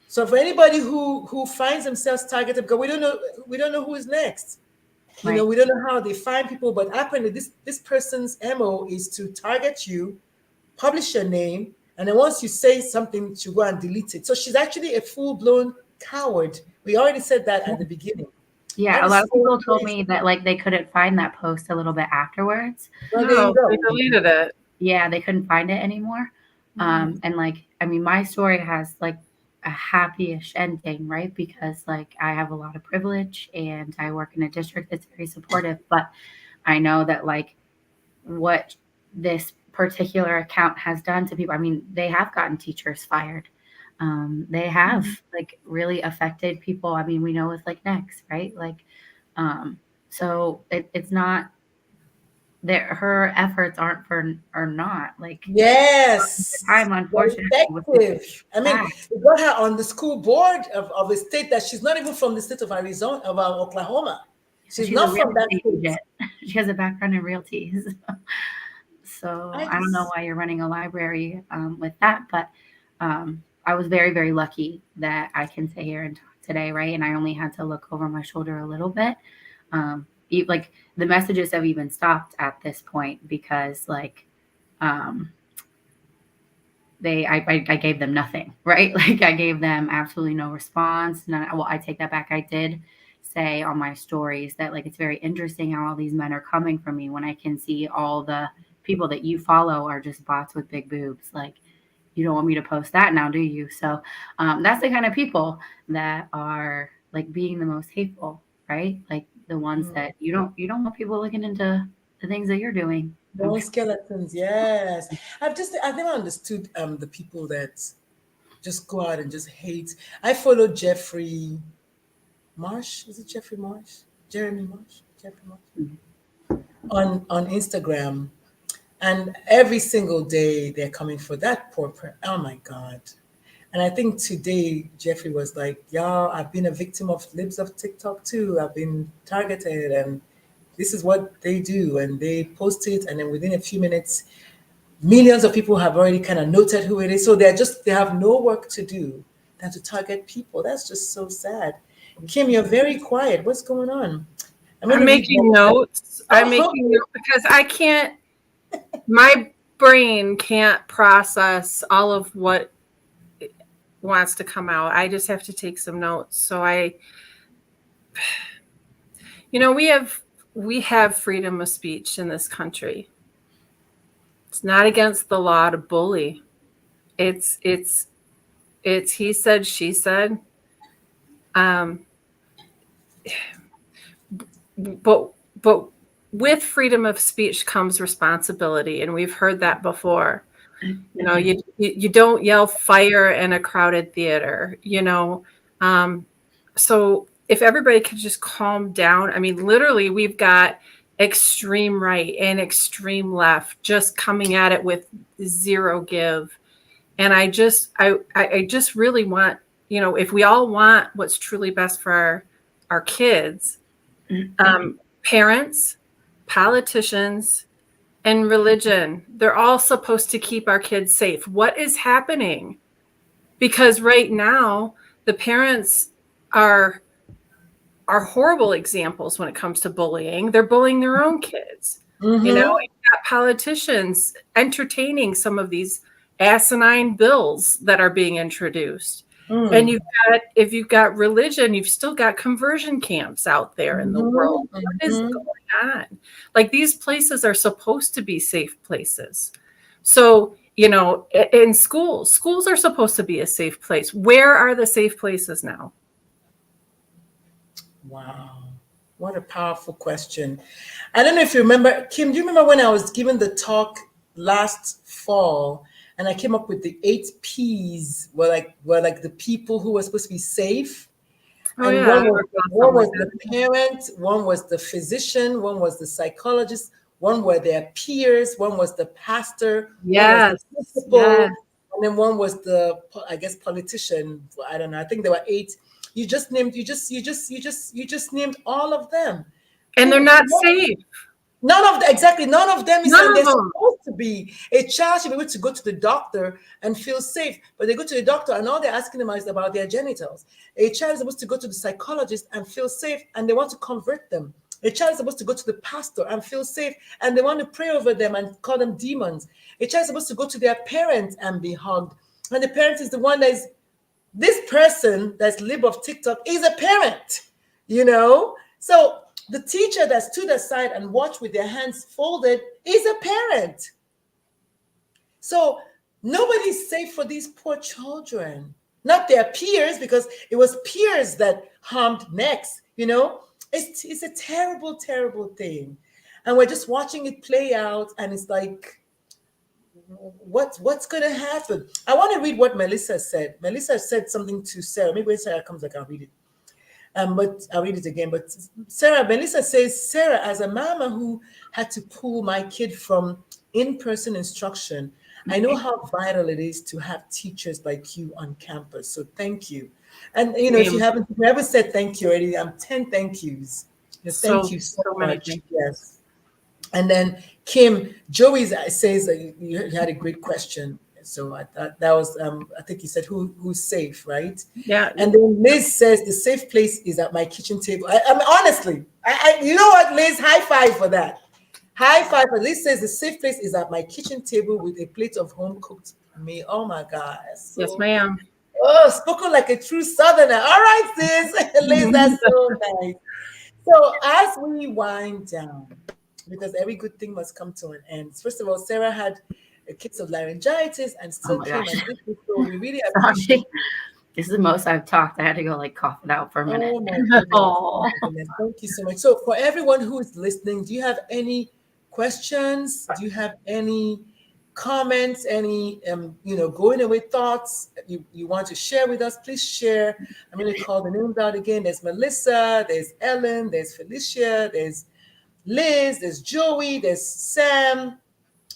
for anybody who finds themselves targeted, because we don't know who is next. You know, we don't know how they find people, but apparently this person's MO is to target you, publish your name, and then once you say something, she'll go and delete it. So she's actually a full-blown coward. We already said that at the beginning. Yeah, a lot of people told me that like they couldn't find that post a little bit afterwards. No, they deleted it. Yeah, they couldn't find it anymore. And like, I mean, my story has like a happy-ish ending, right? Because like I have a lot of privilege and I work in a district that's very supportive, but I know that like what this particular account has done to people, I mean, they have gotten teachers fired. They have like really affected people. I mean, we know with like next, right? Like, so it's not that her efforts aren't or not like time, unfortunately. I mean, we got her on the school board of a state that she's not even from the state of Arizona, of Oklahoma. She's not from that state. She has a background in realty. So I don't know why you're running a library with that, but I was very, very lucky that I can sit here and talk today, right? And I only had to look over my shoulder a little bit. Like the messages have even stopped at this point because like I gave them nothing, right? Like I gave them absolutely no response. Well, I take that back. I did say on my stories that like it's very interesting how all these men are coming for me when I can see all the people that you follow are just bots with big boobs. Like, you don't want me to post that now, do you? So that's the kind of people that are like being the most hateful, right? Like the ones that you don't want people looking into the things that you're doing. Those skeletons, yes. I've never understood the people that just go out and just hate. I follow Jeffrey Marsh. Is it Jeffrey Marsh? Jeremy Marsh? Jeffrey Marsh? On Instagram. And every single day they're coming for that poor person. Oh my God. And I think today Jeffrey was like, y'all, I've been a victim of Libs of TikTok too. I've been targeted and this is what they do. And they post it and then within a few minutes, millions of people have already kind of noted who it is. So they have no work to do than to target people. That's just so sad. Kim, you're very quiet. What's going on? I'm making notes. I'm making notes because I can't, my brain can't process all of what wants to come out. I just have to take some notes. So we have freedom of speech in this country. It's not against the law to bully. It's he said, she said. But with freedom of speech comes responsibility, and we've heard that before. You know, you don't yell fire in a crowded theater, you know. So if everybody could just calm down, I mean, literally, we've got extreme right and extreme left just coming at it with zero give. And I just really want, you know, if we all want what's truly best for our kids, parents, politicians, and religion. They're all supposed to keep our kids safe. What is happening? Because right now, the parents are horrible examples when it comes to bullying. They're bullying their own kids. You know, Mm-hmm. you've got politicians entertaining some of these asinine bills that are being introduced. And if you've got religion, you've still got conversion camps out there in the world. What is going on? Like, these places are supposed to be safe places. So, you know, in schools are supposed to be a safe place. Where are the safe places now? Wow. What a powerful question. I don't know if you remember, Kim, do you remember when I was giving the talk last fall and I came up with the 8 P's were like the people who were supposed to be safe? Oh, And yeah. I remember one was something the like that. parent, one was the physician, one was the psychologist, one were their peers, one was the pastor, one was the Yes. principal, Yes. and then one was the, I guess, politician. I don't know. I think there were 8. You just named named all of them. And they're not safe. None of them is, None and of they're them. supposed to be. A child should be able to go to the doctor and feel safe, but they go to the doctor and all they're asking them is about their genitals. A child is supposed to go to the psychologist and feel safe, and they want to convert them. A child is supposed to go to the pastor and feel safe, and they want to pray over them and call them demons. A child is supposed to go to their parent and be hugged, and the parent is the one that is, this person that's lib of TikTok is a parent, you know? So the teacher that stood aside and watched with their hands folded is a parent. So nobody's safe for these poor children, not their peers, because it was peers that harmed next, you know? It's a terrible, terrible thing. And we're just watching it play out, and it's like, what's going to happen? I want to read what Melissa said. Melissa said something to Sarah. Maybe when Sarah comes, I can read it. But I'll read it again. But Melissa says, Sarah, as a mama who had to pull my kid from in-person instruction, I know how vital it is to have teachers like you on campus. So thank you. And you know, if you haven't said thank you already, I'm 10 thank yous. Thank you so many much. thank Yes. And then Kim, Joey says that you had a great question. So I thought that was, I think you said who's safe, right? Yeah. And then Liz says the safe place is at my kitchen table. I mean, honestly, you know what, Liz? High five for that. High five for Liz says the safe place is at my kitchen table with a plate of home cooked meal. Oh my God. So, Yes, ma'am. oh, spoken like a true Southerner. All right, sis. Liz, that's so nice. So as we wind down, because every good thing must come to an end. First of all, Sarah had a case of laryngitis and still came and did this. So we really appreciate it. This is the most I've talked. I had to go like cough it out for a minute. Oh my goodness. Oh my goodness. Thank you so much. So for everyone who is listening, do you have any questions? Do you have any comments, any going away thoughts you want to share with us? Please share. I'm going to call the names out again. There's Melissa, there's Ellen, there's Felicia, there's Liz, there's Joey, there's Sam,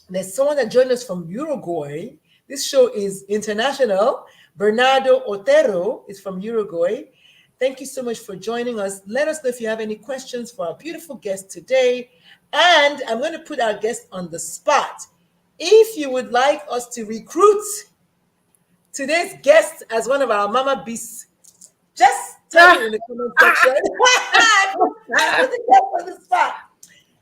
there's someone that joined us from Uruguay. This show is international. Bernardo Otero is from Uruguay. Thank you so much for joining us. Let us know if you have any questions for our beautiful guest today. And I'm going to put our guest on the spot. If you would like us to recruit today's guest as one of our Mama Beasts, just tell me in the comment section. Put the guest on the spot.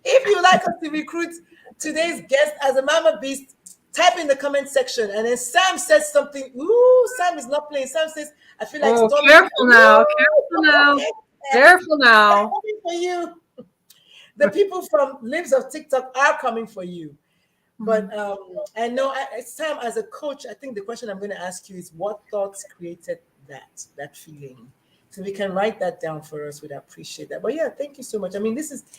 If you would like us to recruit today's guest as a Mama Beast, type in the comment section. And then Sam says something. Ooh, Sam is not playing. Sam says, I feel like storming. Careful now. Careful now. Okay. Careful now. They're coming for you. The people from Libs of TikTok are coming for you. But I know, Sam, as a coach, I think the question I'm going to ask you is what thoughts created that feeling? So we can write that down for us. We'd appreciate that. But yeah, thank you so much. I mean,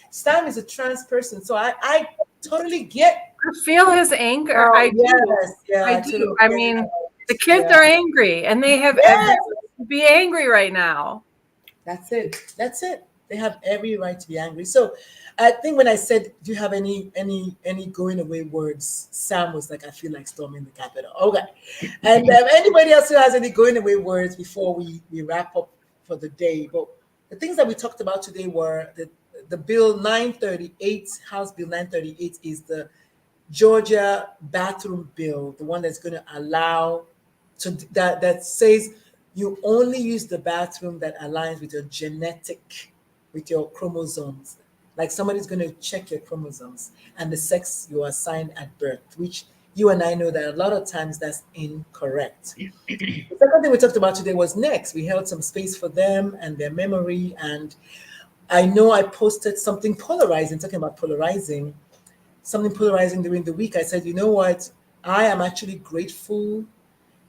Sam is a trans person, so I totally get. I feel his anger. I do. Yes, yeah, I do. I mean, the kids are angry, and they have every right to be angry right now. That's it. That's it. They have every right to be angry. So I think when I said, do you have any going away words? Sam was like, I feel like storming the Capitol. Okay. And anybody else who has any going away words before we wrap up for the day? But the things that we talked about today were the bill 938, House Bill 938 is the Georgia bathroom bill, the one that's going to allow that says you only use the bathroom that aligns with your genetic, with your chromosomes. Like somebody's going to check your chromosomes and the sex you are assigned at birth, which you and I know that a lot of times that's incorrect. The second thing we talked about today was next. We held some space for them and their memory. And I know I posted something polarizing, talking about polarizing, something polarizing during the week. I said, you know what? I am actually grateful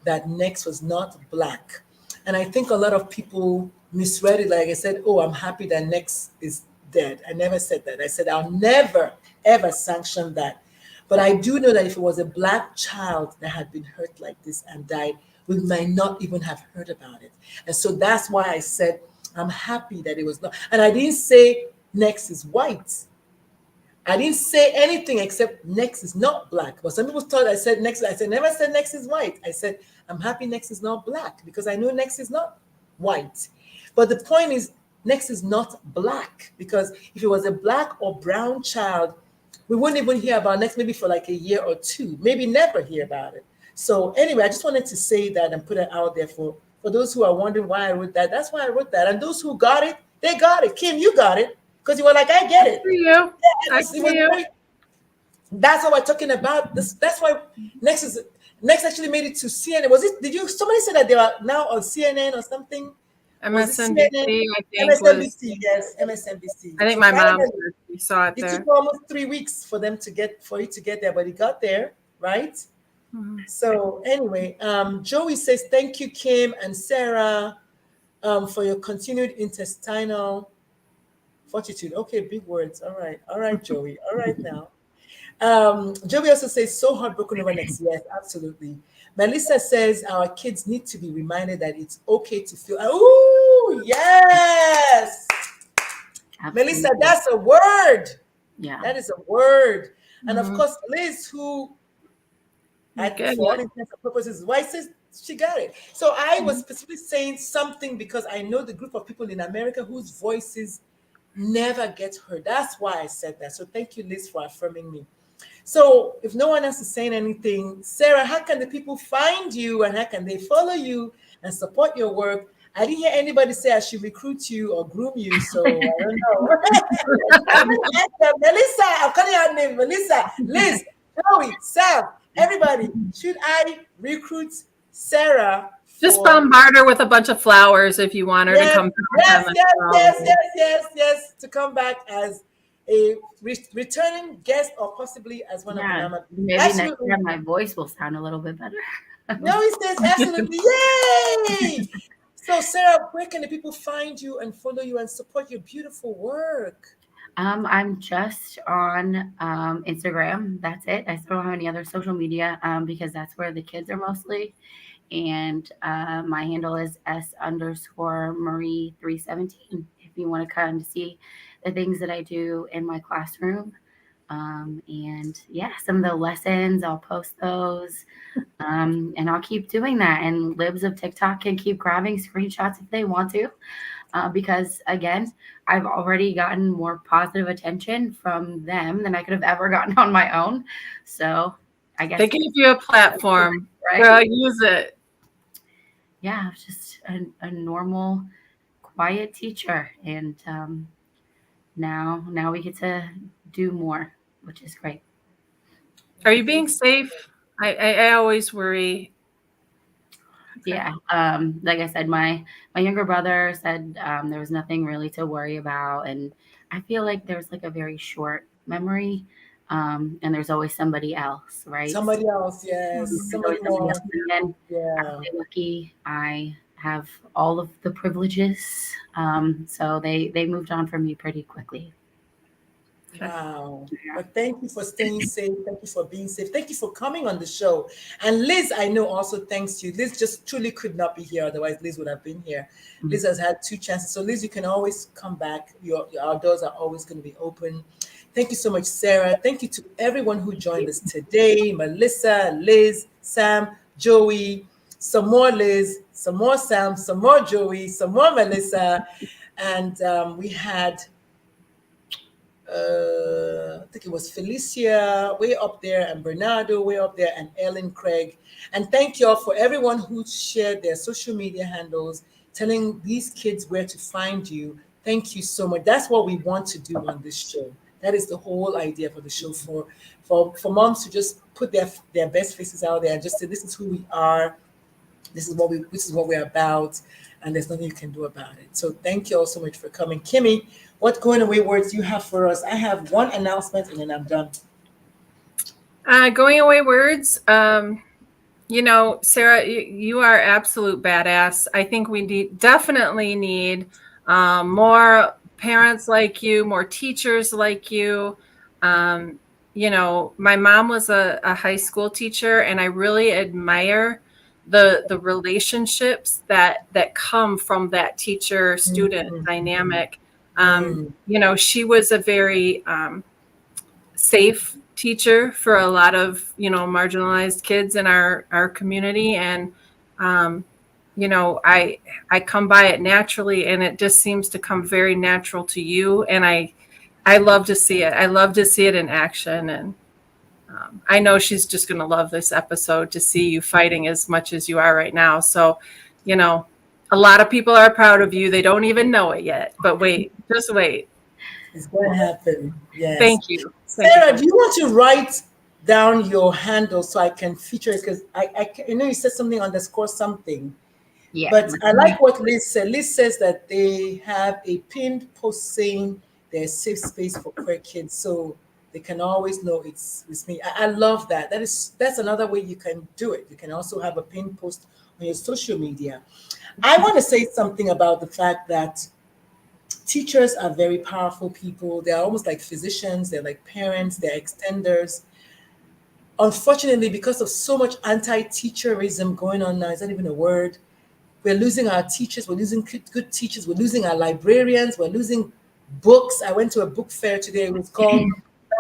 that Next was not Black. And I think a lot of people misread it. Like I said, oh, I'm happy that Next is dead. I never said that. I said, I'll never, ever sanction that. But I do know that if it was a Black child that had been hurt like this and died, we might not even have heard about it. And so that's why I said, I'm happy that it was not. And I didn't say Next is white. I didn't say anything except Next is not Black. But some people thought I said Next. I said never said Next is white. I said I'm happy Next is not Black because I know Next is not white. But the point is Next is not Black because if it was a Black or brown child, we wouldn't even hear about Next maybe for like a year or two, maybe never hear about it. So anyway, I just wanted to say that and put it out there for those who are wondering why I wrote that. That's why I wrote that. And those who got it, they got it. Kim, you got it because you were like, I get it. For you. I It see was you. very- that's what we're talking about. That's why Next actually made it to CNN. Was it? Did you? Somebody said that they are now on CNN or something. Was it MSNBC, CNN? I think, was. MSNBC, yes, MSNBC. I think So my mom finally, said we saw it it there. took almost 3 weeks for it to get there, but it got there, right? Mhm. So anyway, Joey says thank you, Kim and Sarah, for your continued intestinal fortitude. Okay, big words. All right, Joey. All right now. Joey also says so heartbroken over Next. Yes, absolutely. Melissa says our kids need to be reminded that it's okay to feel. Oh yes, Absolutely. Melissa, that's a word. Yeah. That is a word. And of Mhm. course, Liz, who Good. for all intents and purposes, why says she got it. So I was specifically saying something because I know the group of people in America whose voices never get heard. That's why I said that. So thank you, Liz, for affirming me. So if no one else is saying anything, Sarah, how can the people find you and how can they follow you and support your work? I didn't hear anybody say I should recruit you or groom you, so I don't know. I didn't answer. Melissa, I'm calling her name. Melissa, Liz, Joey, Sam, everybody. Should I recruit Sarah Just for bombard her with a bunch of flowers if you want her to yes, come back on the show. yes, to come back as a returning guest or possibly as one of the Yeah. mama. Maybe next Absolutely. year my voice will sound a little bit better. No, he says absolutely. Yay! So, Sarah, where can the people find you and follow you and support your beautiful work? I'm just on Instagram. That's it. I still don't have any other social media because that's where the kids are mostly. And my handle is S_Marie317 if you want to come to see the things that I do in my classroom. And yeah, some of the lessons, I'll post those. And I'll keep doing that. And Libs of TikTok can keep grabbing screenshots if they want to. Because again, I've already gotten more positive attention from them than I could have ever gotten on my own. So I guess They gave you a platform. right? Girl, use it. Yeah, I was just a normal, quiet teacher, and now we get to do more, which is great. Are you being safe? I always worry. Yeah, like I said, my younger brother said there was nothing really to worry about, and I feel like there's like a very short memory, and there's always somebody else, right? Somebody else, yes, There's somebody always somebody more. else, and I'm Yeah. really lucky. I have all of the privileges, so they moved on from me pretty quickly. Wow. Yeah. But thank you for staying safe. Thank you for being safe. Thank you for coming on the show. And Liz, I know also thanks you. Liz just truly could not be here. Otherwise, Liz would have been here. Liz has had 2 chances. So Liz, you can always come back. Our doors are always going to be open. Thank you so much, Sarah. Thank you to everyone who joined us today. Melissa, Liz, Sam, Joey, some more Liz, some more Sam, some more Joey, some more Melissa. And we had I think think it was Felicia way up there, and Bernardo way up there, and Ellen Craig. And thank y'all for everyone who shared their social media handles, telling these kids where to find you. Thank you so much. That's what we want to do on this show. That is the whole idea for the show, for moms to just put their best faces out there and just say, this is who we are, this is what we're about, and there's nothing you can do about it. So thank you all so much for coming. Kimmy, what going away words do you have for us? I have one announcement and then I'm done. Going away words. Sarah, you are absolute badass. I think we definitely need more parents like you, more teachers like you. My mom was a high school teacher, and I really admire the relationships that come from that teacher-student dynamic. She was a very safe teacher for a lot of marginalized kids in our community, and I come by it naturally, and it just seems to come very natural to you, and I love to see it. I love to see it in action, and I know she's just going to love this episode to see you fighting as much as you are right now. So a lot of people are proud of you. They don't even know it yet, but just wait. It's going to happen. Yes. Thank you. Sarah, do you want to write down your handle so I can feature it? Because I know you said something _ something. Yeah. But I like what Liz said. Liz says that they have a pinned post saying there's safe space for queer kids, so they can always know it's me. I love that. That's another way you can do it. You can also have a pinned post on your social media. I want to say something about the fact that teachers are very powerful people. They're almost like physicians. They're like parents. They're extenders. Unfortunately, because of so much anti-teacherism going on now, is that even a word? We're losing our teachers. We're losing good teachers. We're losing our librarians. We're losing books. I went to a book fair today. It was called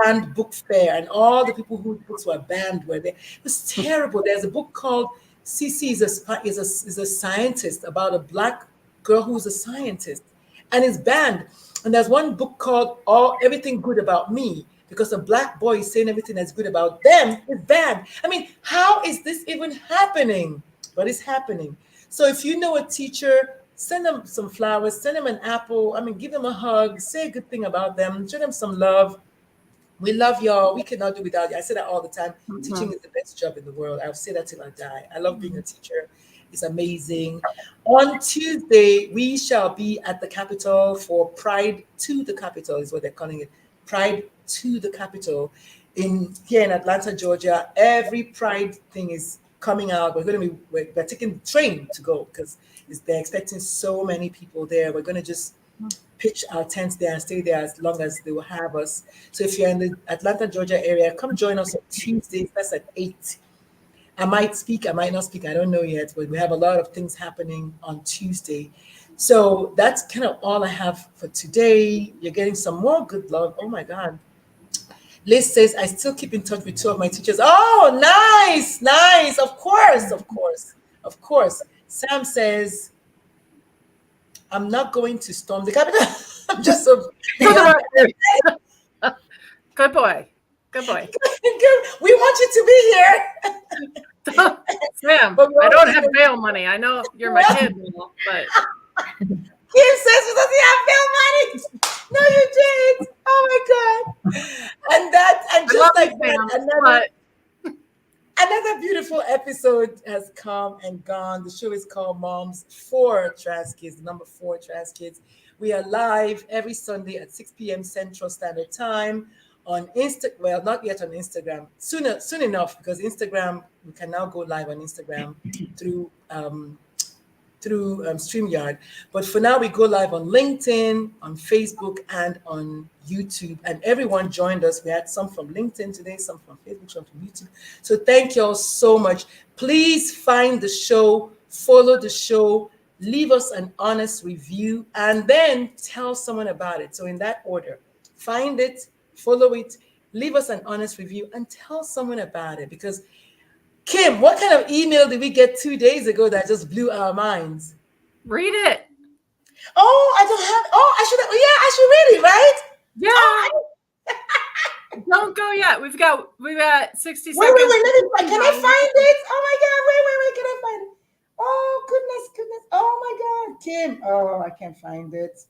Banned Book Fair, and all the people whose books were banned were there. It was terrible. There's a book called Cece is a scientist, about a Black girl who's a scientist, and it's banned. And there's one book called Everything Good About Me, because a Black boy is saying everything that's good about them is banned. I mean, how is this even happening? But it's happening. So if you know a teacher, send them some flowers, send them an apple. I mean, give them a hug, say a good thing about them, show them some love. We love y'all. We cannot do without you. I say that all the time. Mm-hmm. Teaching is the best job in the world. I'll say that till I die. I love being a teacher. It's amazing. On Tuesday, we shall be at the Capitol for Pride to the Capitol, is what they're calling it. Pride to the Capitol here in Atlanta, Georgia. Every Pride thing is coming out. We're taking the train to go because they're expecting so many people there. We're going to just pitch our tents there and stay there as long as they will have us. So if you're in the Atlanta, Georgia area, come join us on Tuesday. That's at 8. I might speak, I might not speak, I don't know yet, but we have a lot of things happening on Tuesday. So that's kind of all I have for today. You're getting some more good love. Oh my God. Liz says, I still keep in touch with 2 of my teachers. Oh, nice. Of course. Sam says, I'm not going to storm the Capitol. I'm just so good boy. We want you to be here. Sam, I don't have bail money. I know you're my kid, but Kim says she doesn't have bail money. No, you didn't. Oh my God. And just like that, another beautiful episode has come and gone. The show is called Moms4TransKids, the number 4 Trans Kids. We are live every Sunday at 6 p.m. Central Standard Time on Instagram. Well, not yet on Instagram. Soon enough, because Instagram, we can now go live on Instagram through StreamYard. But for now, we go live on LinkedIn, on Facebook, and on YouTube. And everyone joined us. We had some from LinkedIn today, some from Facebook, some from YouTube. So thank you all so much. Please find the show, follow the show, leave us an honest review, and then tell someone about it. So in that order, find it, follow it, leave us an honest review, and tell someone about it. Because Kim, what kind of email did we get 2 days ago that just blew our minds? Read it. Oh, I don't have. Oh, I should read it, right? Yeah. Don't go yet. We've got 60 Wait, seconds. let me find. Can I find it? Oh my God! Wait! Can I find it? Oh goodness! Oh my God, Kim! Oh, I can't find it.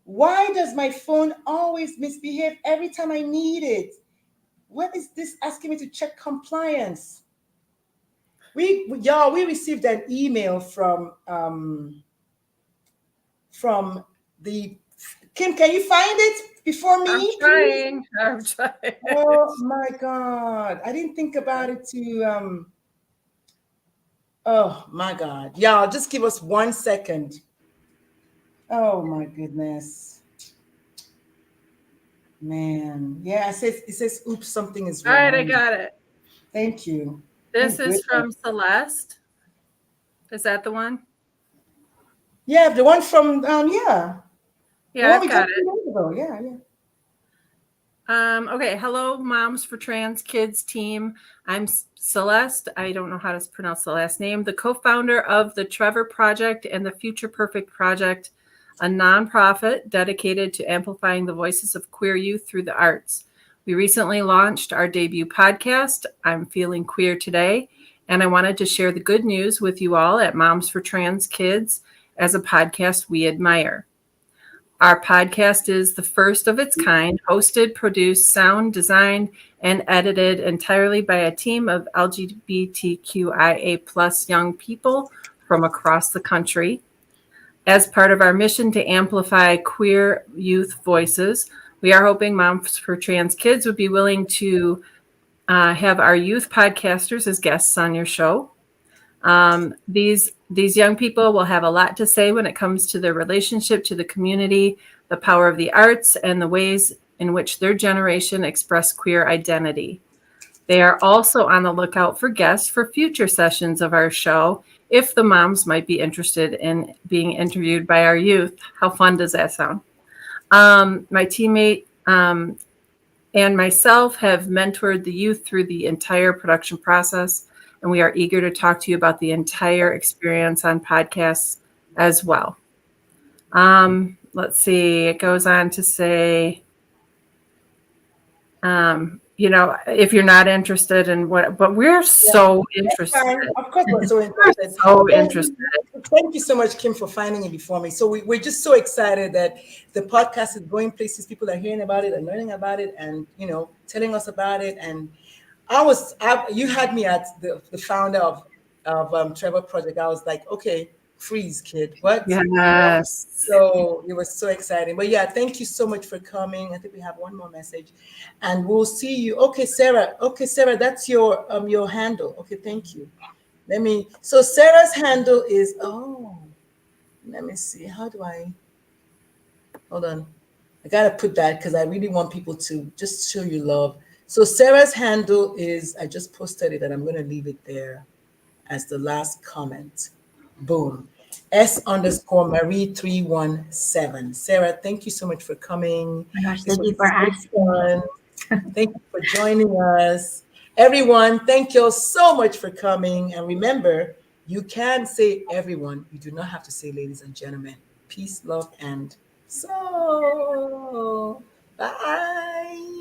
Why does my phone always misbehave every time I need it? What is this asking me to check compliance? We received an email from the Kim. Can you find it before me? I'm trying. Oh my God! I didn't think about it to. Oh my God! Y'all, just give us 1 second. Oh my goodness, man! Yeah, it says, "Oops, something is All wrong." right, I got it. Thank you. This Oh, is goodness. from Celeste. Is that the one? Yeah, the one from yeah. The Yeah, one I've we got just it. ago. Yeah. Okay, hello, Moms for Trans Kids team. I'm Celeste. I don't know how to pronounce the last name. The co-founder of the Trevor Project and the Future Perfect Project, a nonprofit dedicated to amplifying the voices of queer youth through the arts. We recently launched our debut podcast, I'm Feeling Queer Today, and I wanted to share the good news with you all at Moms for Trans Kids as a podcast we admire. Our podcast is the first of its kind, hosted, produced, sound designed, and edited entirely by a team of LGBTQIA plus young people from across the country. As part of our mission to amplify queer youth voices, we are hoping Moms for Trans Kids would be willing to have our youth podcasters as guests on your show. These young people will have a lot to say when it comes to their relationship to the community, the power of the arts, and the ways in which their generation express queer identity. They are also on the lookout for guests for future sessions of our show if the moms might be interested in being interviewed by our youth. How fun does that sound? My teammate and myself have mentored the youth through the entire production process, and we are eager to talk to you about the entire experience on podcasts as well. Let's see, it goes on to say, if you're not interested in but we're so interested. Of course, we're so interested. So interested. Thank you so much, Kim, for finding it before me. So we're just so excited that the podcast is going places. People are hearing about it and learning about it, and telling us about it. And you had me at the founder of Trevor Project. I was like, okay, freeze, kid. What? Yes. So it was so exciting. But yeah, thank you so much for coming. I think we have one more message, and we'll see you. Okay, Sarah. That's your handle. Okay, thank you. So Sarah's handle is, let me see. How do I, hold on. I got to put that because I really want people to just show you love. So Sarah's handle is, I just posted it and I'm going to leave it there as the last comment. Boom. S_Marie317. Sarah, thank you so much for coming. Oh my gosh, This thank you was for so asking me. fun. Thank you for joining us. Everyone, thank you all so much for coming. And remember, you can say everyone. You do not have to say ladies and gentlemen. Peace, love, and so. Bye.